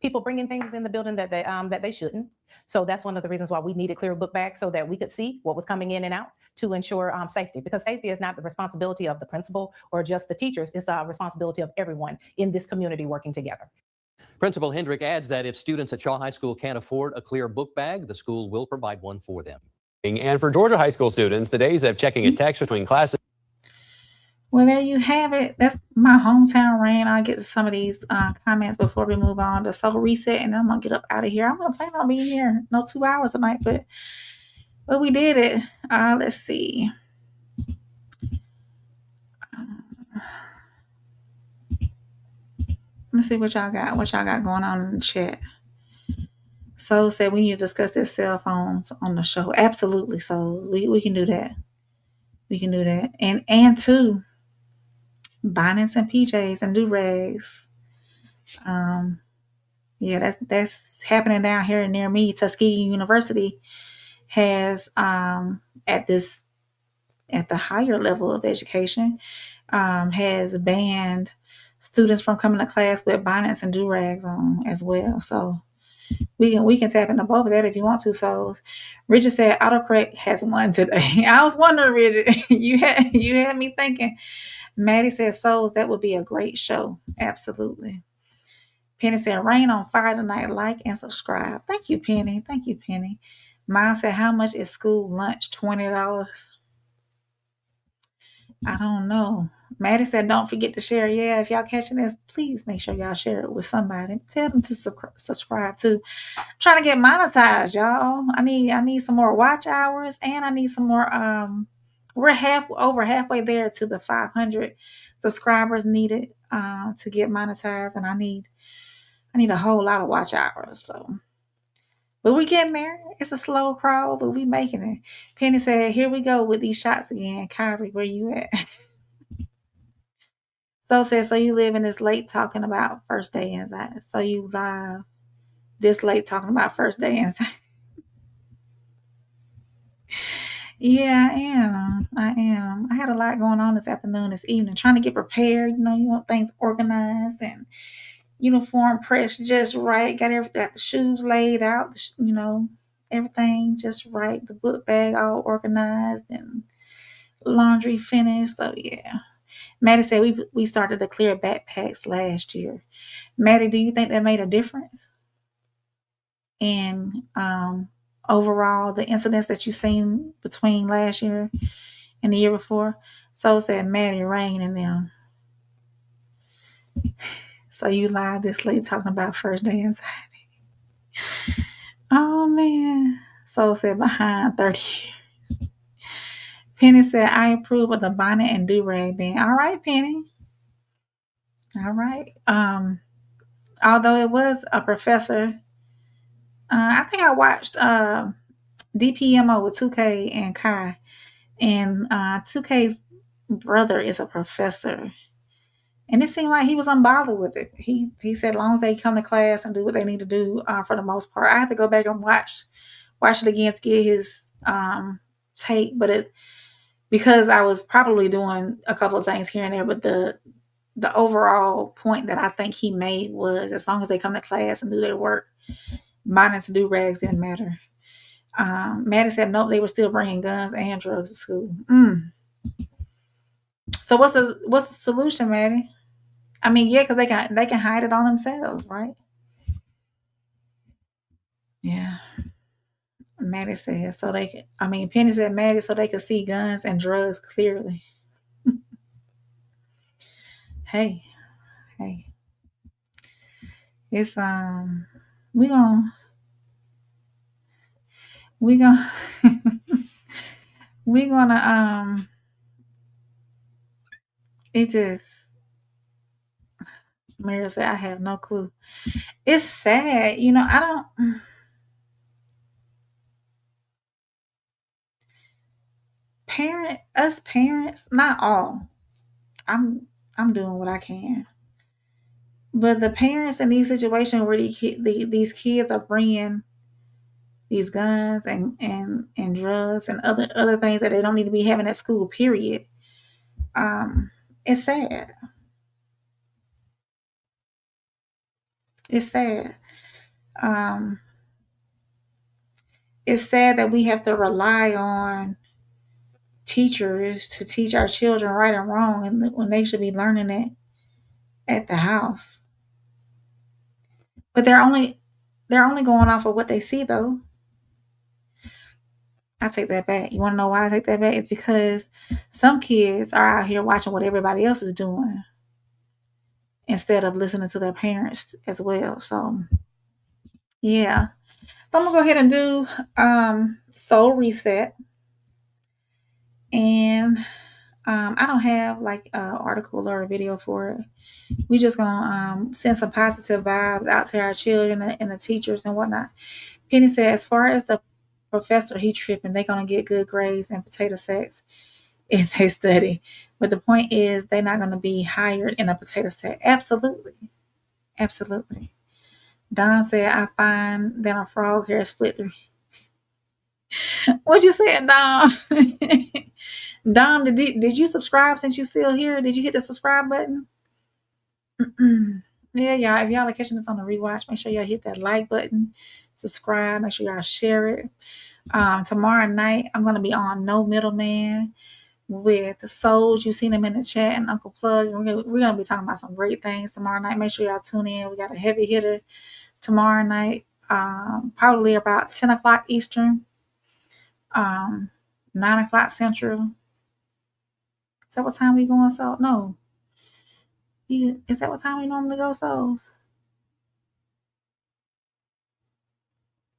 People bringing things in the building that they shouldn't. So that's one of the reasons why we needed clear book bags, so that we could see what was coming in and out to ensure safety, because safety is not the responsibility of the principal or just the teachers. It's the responsibility of everyone in this community working together. Principal Hendrick adds that if students at Shaw High School can't afford a clear book bag, the school will provide one for them. And for Georgia high school students, the days of checking a text between classes. Well, there you have it. That's my hometown rain. I'll get to some of these comments before we move on to Soul Reset, and I'm going to get up out of here. I'm going to plan on being here. No 2 hours tonight, but we did it. Let's see. Let's see what y'all got going on in the chat. Soul said we need to discuss their cell phones on the show. Absolutely, Soul. We can do that. We can do that. And too, bonnets and PJs and do-rags. Yeah, that's happening down here near me. Tuskegee University has at the higher level of education has banned students from coming to class with bonnets and do-rags on as well. So we can tap into both of that if you want to. So Richard said autocorrect has won today. I was wondering, Richard, you had me thinking. Maddie said, Souls, that would be a great show. Absolutely. Penny said, rain on fire tonight. Like and subscribe. Thank you, Penny. Thank you, Penny. Mine said, how much is school lunch? $20. I don't know. Maddie said, don't forget to share. Yeah, if y'all catching this, please make sure y'all share it with somebody. Tell them to subscribe too. I'm trying to get monetized, y'all. I need some more watch hours, and I need some more. We're over halfway there to the 500 subscribers needed to get monetized, and I need a whole lot of watch hours. So, but we getting there. It's a slow crawl, but we making it. Penny said, here we go with these shots again. Kyrie, where you at? So said, so you live in this late talking about first day anxiety. So you live this late talking about first day anxiety. Yeah, I am. I am. I had a lot going on this afternoon, this evening, trying to get prepared. You know, you want things organized and uniform pressed just right. Got everything, the shoes laid out, everything just right. The book bag all organized and laundry finished. So yeah. Maddie said we started to clear backpacks last year. Maddie, do you think that made a difference in overall the incidents that you've seen between last year and the year before? So said Maddie, Rain, and them. So you lied this late talking about first day anxiety. Oh man. So said behind 30 years. Penny said I approve of the bonnet and do-rag ban. All right, Penny. All right. Although it was a professor, I think I watched DPMO with 2K and Kai, and 2K's brother is a professor, and it seemed like he was unbothered with it. He said, as long as they come to class and do what they need to do, for the most part. I had to go back and watch it again to get his take, but because I was probably doing a couple of things here and there, but the overall point that I think he made was, as long as they come to class and do their work, bonnets and do-rags didn't matter. Maddie said, nope, they were still bringing guns and drugs to school. So what's the solution, Maddie? I mean, yeah, because they can hide it on themselves, right? Yeah. Maddie said, Penny said, Maddie, so they could see guns and drugs clearly. Hey. It's we gonna we're gonna it just Mary said, I have no clue. It's sad, I don't parents, not all. I'm doing what I can. But the parents in these situations where these kids are bringing these guns and drugs and other things that they don't need to be having at school, period. It's sad. It's sad. It's sad that we have to rely on teachers to teach our children right and wrong, and when they should be learning it at the house. But they're only going off of what they see, though. I take that back. You want to know why I take that back? It's because some kids are out here watching what everybody else is doing instead of listening to their parents as well. So, yeah. So I'm going to go ahead and do soul reset. And I don't have like an article or a video for it. We just going to send some positive vibes out to our children and the teachers and whatnot. Penny said, as far as the professor, he tripping. They're going to get good grades and potato sacks if they study. But the point is, they're not going to be hired in a potato sack. Absolutely. Absolutely. Dom said, I find that a frog hair split through. What you saying, Dom? Dom, did you subscribe since you're still here? Did you hit the subscribe button? Yeah, y'all. If y'all are catching this on the rewatch, make sure y'all hit that like button, subscribe, make sure y'all share it. Tomorrow night, I'm going to be on No Middleman with the Souls. You've seen them in the chat, and Uncle Plug. We're going to be talking about some great things tomorrow night. Make sure y'all tune in. We got a heavy hitter tomorrow night, probably about 10 o'clock Eastern, 9 o'clock Central. Is that what time we going, Soul? No. Is that what time we normally go, Souls?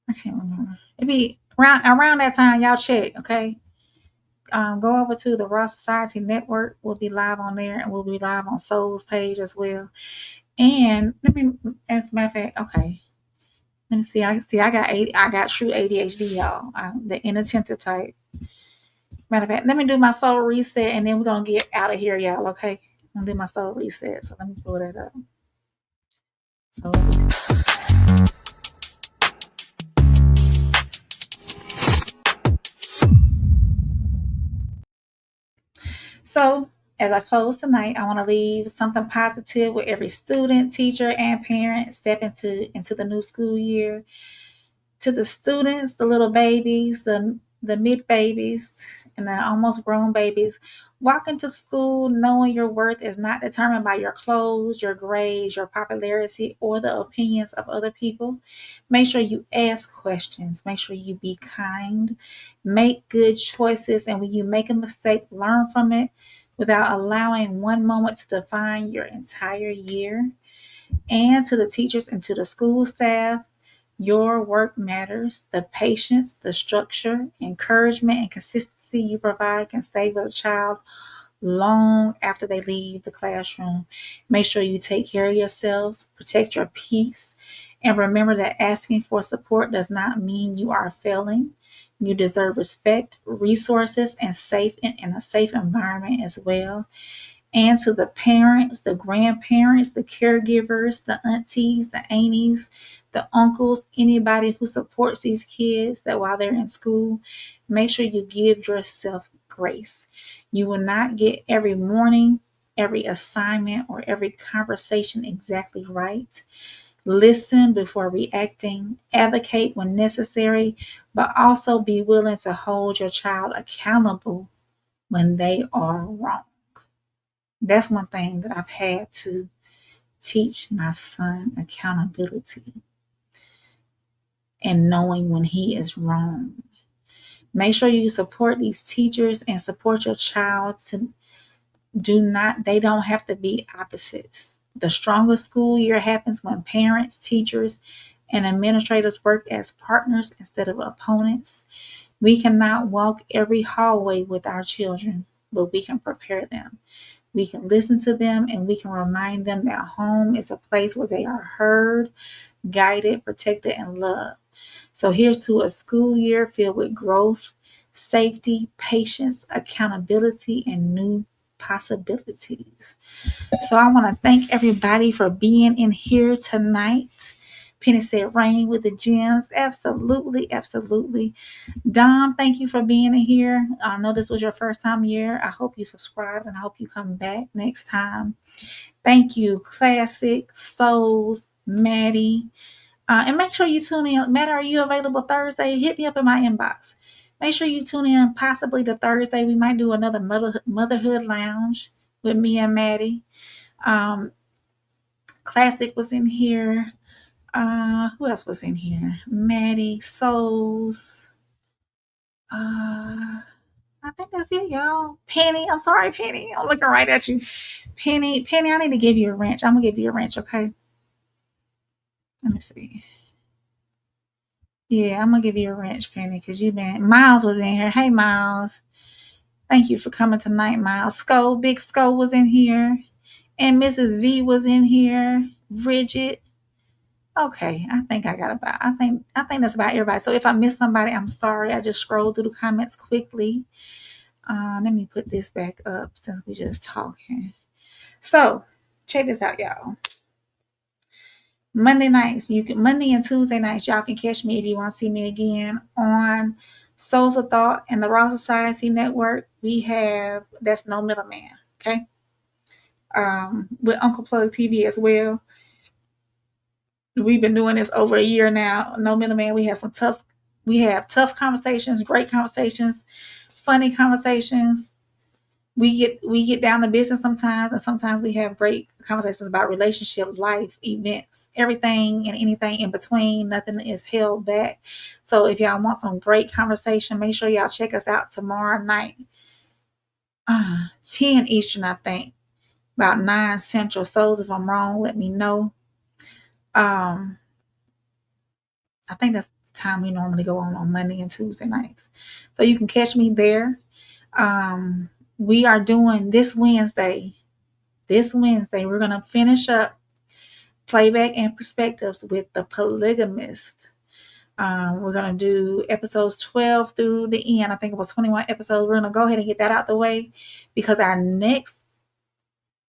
I can't remember. It'd be around that time. Y'all check, okay? Go over to the Raw Society Network. We'll be live on there, and we'll be live on Soul's page as well. And let me, as a matter of fact, okay. Let me see. I got true ADHD, y'all. The inattentive type. Matter of fact, let me do my soul reset, and then we're gonna get out of here, y'all. Okay, I'm gonna do my soul reset. So let me pull that up. So as I close tonight, I want to leave something positive with every student, teacher, and parent step into the new school year. To the students, the little babies, the mid babies, and the almost grown babies, walk into school knowing your worth is not determined by your clothes, your grades, your popularity, or the opinions of other people. Make sure you ask questions. Make sure you be kind. Make good choices. And when you make a mistake, learn from it without allowing one moment to define your entire year. And to the teachers and to the school staff, your work matters. The patience, the structure, encouragement, and consistency you provide can stay with a child long after they leave the classroom. Make sure you take care of yourselves, protect your peace, and remember that asking for support does not mean you are failing. You deserve respect, resources, and a safe environment as well. And to the parents, the grandparents, the caregivers, the aunties, the aunties, the uncles, anybody who supports these kids that while they're in school, make sure you give yourself grace. You will not get every morning, every assignment, or every conversation exactly right. Listen before reacting, advocate when necessary, but also be willing to hold your child accountable when they are wrong. That's one thing that I've had to teach my son: accountability and knowing when he is wrong. Make sure you support these teachers and support your child to they don't have to be opposites. The strongest school year happens when parents, teachers, and administrators work as partners instead of opponents. We cannot walk every hallway with our children, but we can prepare them. We can listen to them and we can remind them that home is a place where they are heard, guided, protected, and loved. So here's to a school year filled with growth, safety, patience, accountability, and new possibilities. So I want to thank everybody for being in here tonight. Penny said rain with the gems. Absolutely, absolutely. Dom, thank you for being in here. I know this was your first time here. I hope you subscribe and I hope you come back next time. Thank you, Classic, Souls, Maddie. And make sure you tune in. Matt, are you available Thursday? Hit me up in my inbox. Make sure you tune in possibly the Thursday. We might do another motherhood lounge with me and Maddie. Classic was in here. Who else was in here? Maddie, Souls. I think that's it, y'all. Penny, I'm sorry, Penny. I'm looking right at you. Penny, I need to give you a wrench. I'm gonna give you a wrench, okay? Let me see. Yeah, I'm gonna give you a wrench, Penny, because Miles was in here. Hey, Miles. Thank you for coming tonight, Miles. Big Sko was in here. And Mrs. V was in here. Bridget. Okay, I think that's about everybody. So if I miss somebody, I'm sorry. I just scrolled through the comments quickly. Let me put this back up since we're just talking. So check this out, y'all. Monday and Tuesday nights, y'all can catch me if you want to see me again on Souls of Thought and the Raw Society Network. We have That's No Middleman, okay? With Uncle Plug TV as well. We've been doing this over a year now. No Middleman. We have tough conversations, great conversations, funny conversations. We get down to business sometimes, and sometimes we have great conversations about relationships, life, events, everything and anything in between. Nothing is held back. So if y'all want some great conversation, make sure y'all check us out tomorrow night, 10 Eastern, I think, about 9 Central. Souls, if I'm wrong, let me know. I think that's the time we normally go on Monday and Tuesday nights. So you can catch me there. We are doing this Wednesday, we're going to finish up Playback and Perspectives with The Polygamist. We're going to do episodes 12 through the end. I think it was 21 episodes. We're going to go ahead and get that out the way because our next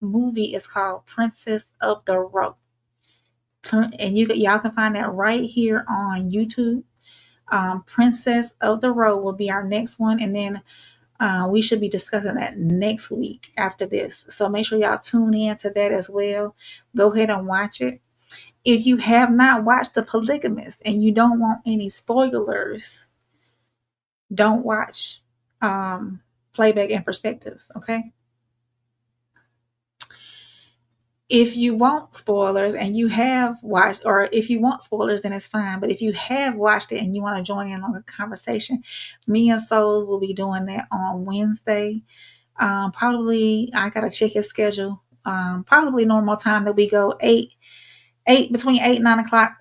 movie is called Princess of the Rope. And y'all can find that right here on YouTube. Princess of the Rope will be our next one. And then We should be discussing that next week after this. So make sure y'all tune in to that as well. Go ahead and watch it. If you have not watched The Polygamist and you don't want any spoilers, don't watch Playback and Perspectives, okay? If you want spoilers and you have watched, or if you want spoilers, then it's fine. But if you have watched it and you want to join in on the conversation, me and Souls will be doing that on Wednesday. Probably, I got to check his schedule. Probably normal time that we go between 8 and 9 o'clock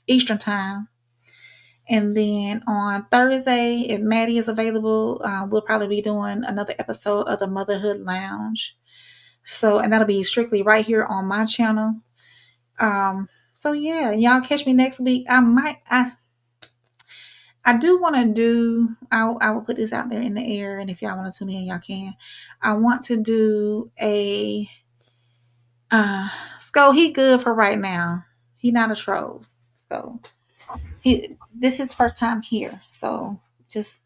Eastern time. And then on Thursday, if Maddie is available, we'll probably be doing another episode of the Motherhood Lounge. So, and that'll be strictly right here on my channel. So yeah, y'all catch me next week. I do want to do, I will put this out there in the air, and if y'all want to tune in, y'all can. I want to do a Sko, he good for right now. He not a troll. So this is his first time here. So just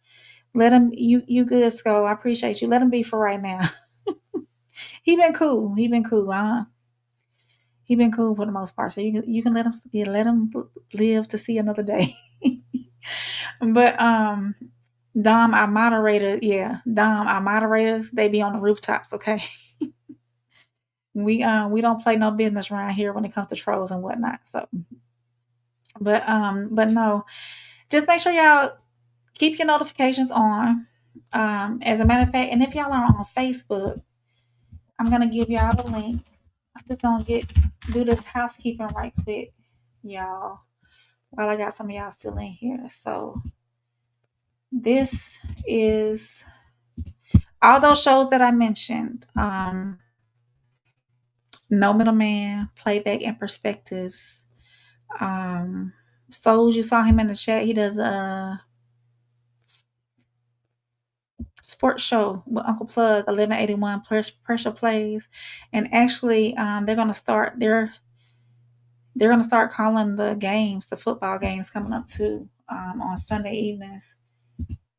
let him, you good, Sko. I appreciate you. Let him be for right now. He been cool. He been cool. He been cool for the most part. So you can let him live to see another day. But Dom, our moderator, Dom, our moderators, they be on the rooftops, okay? We don't play no business around here when it comes to trolls and whatnot. So but no, just make sure y'all keep your notifications on. As a matter of fact, and if y'all are on Facebook, I'm gonna give y'all the link. I'm just gonna do this housekeeping right quick, y'all, while I got some of y'all still in here. So this is all those shows that I mentioned. No Middleman, Playback and Perspectives. Souls, you saw him in the chat. He does a sports show with Uncle Plug, 1181 Pressure Plays. And actually, they're gonna start calling the games, the football games coming up too, on Sunday evenings.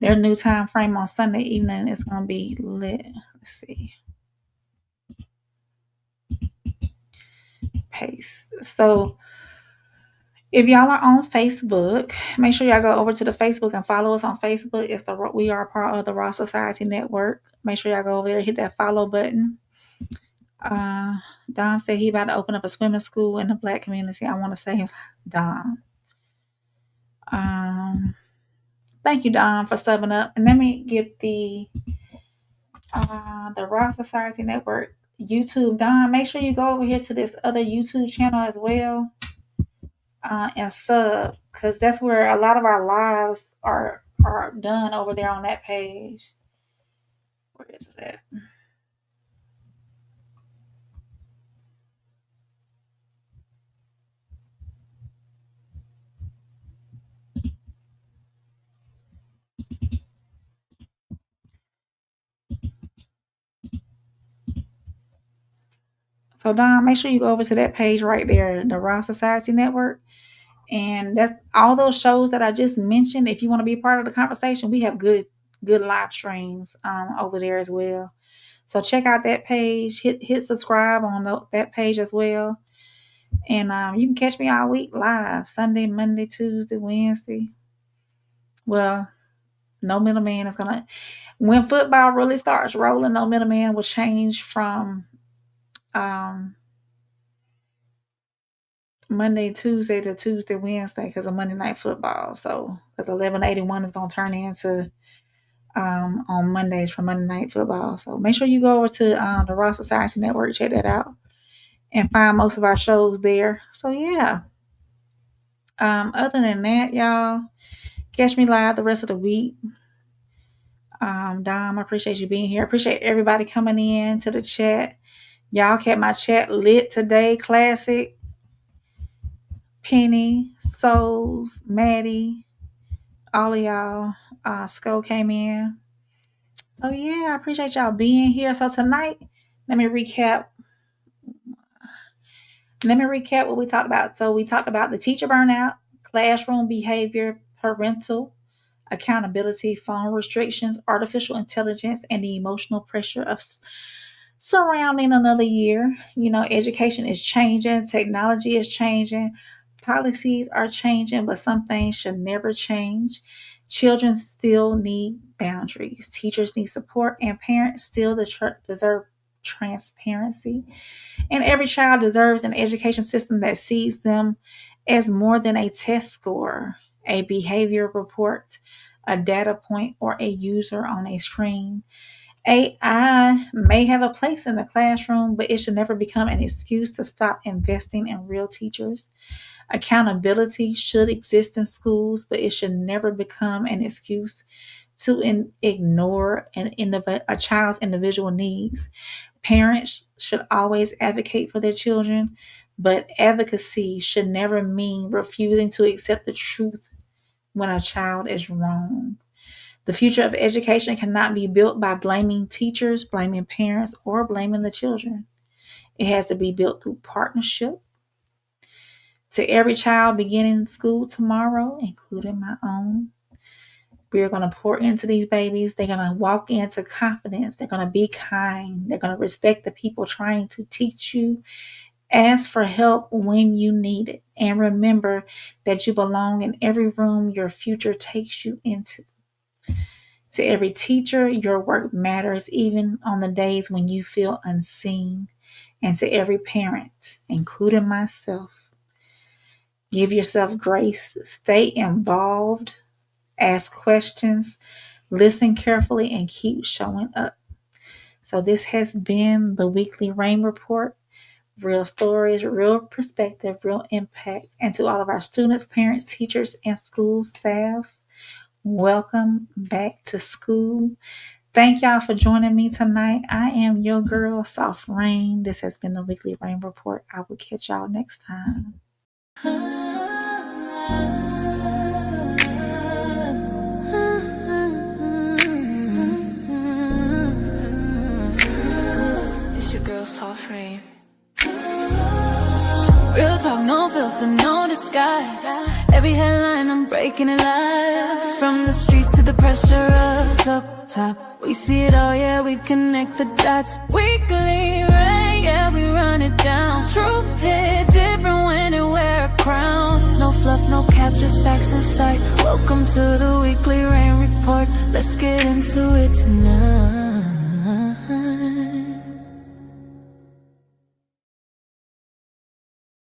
Their new time frame on Sunday evening is gonna be lit. Let's see. Paste. So if y'all are on Facebook, make sure y'all go over to the Facebook and follow us on Facebook. We are part of the Raw Society Network. Make sure y'all go over there, hit that follow button. Dom said he about to open up a swimming school in the Black community. I want to say Dom. Thank you, Dom, for subbing up. And let me get the Raw Society Network YouTube. Dom, make sure you go over here to this other YouTube channel as well. And sub, because that's where a lot of our lives are done over there on that page. Where is that? So Don, make sure you go over to that page right there, the Raw Society Network. And that's all those shows that I just mentioned. If you want to be part of the conversation, we have good live streams over there as well. So check out that page. Hit subscribe on that page as well. And you can catch me all week live, Sunday, Monday, Tuesday, Wednesday. Well, No Middleman is gonna, when football really starts rolling, No Middleman will change from Monday, Tuesday to Tuesday, Wednesday because of Monday Night Football. So because 1181 is gonna turn into on Mondays for Monday Night Football. So make sure you go over to the Raw Society Network, check that out, and find most of our shows there. So yeah. Other than that, y'all, catch me live the rest of the week. Dom, I appreciate you being here. I appreciate everybody coming in to the chat. Y'all kept my chat lit today. Classic. Penny, Souls, Maddie, all of y'all. Sko came in. So yeah, I appreciate y'all being here. So tonight, let me recap what we talked about. So we talked about the teacher burnout, classroom behavior, parental accountability, phone restrictions, artificial intelligence, and the emotional pressure of surrounding another year. Education is changing, technology is changing, policies are changing, but some things should never change. Children still need boundaries, teachers need support, and parents still deserve transparency. And every child deserves an education system that sees them as more than a test score, a behavior report, a data point, or a user on a screen. AI may have a place in the classroom, but it should never become an excuse to stop investing in real teachers. Accountability should exist in schools, but it should never become an excuse to ignore a child's individual needs. Parents should always advocate for their children, but advocacy should never mean refusing to accept the truth when a child is wrong. The future of education cannot be built by blaming teachers, blaming parents, or blaming the children. It has to be built through partnership. To every child beginning school tomorrow, including my own, we're going to pour into these babies. They're going to walk into confidence. They're going to be kind. They're going to respect the people trying to teach you. Ask for help when you need it. And remember that you belong in every room your future takes you into. To every teacher, your work matters even on the days when you feel unseen. And to every parent, including myself, give yourself grace. Stay involved. Ask questions. Listen carefully and keep showing up. So this has been the Weekly Rain Report. Real stories, real perspective, real impact. And to all of our students, parents, teachers, and school staffs, welcome back to school. Thank y'all for joining me tonight. I am your girl, Soft Rain. This has been the Weekly Rain Report. I will catch y'all next time. It's your girl, Soft Rain. Real talk, no filter, no disguise. Every headline, I'm breaking it live. From the streets to the pressure of up top, we see it all, yeah, we connect the dots. Weekly Rain, yeah, we run it down. Truth hit different when they wear a crown. No fluff, no cap, just facts in sight. Welcome to the Weekly Rain Report. Let's get into it tonight.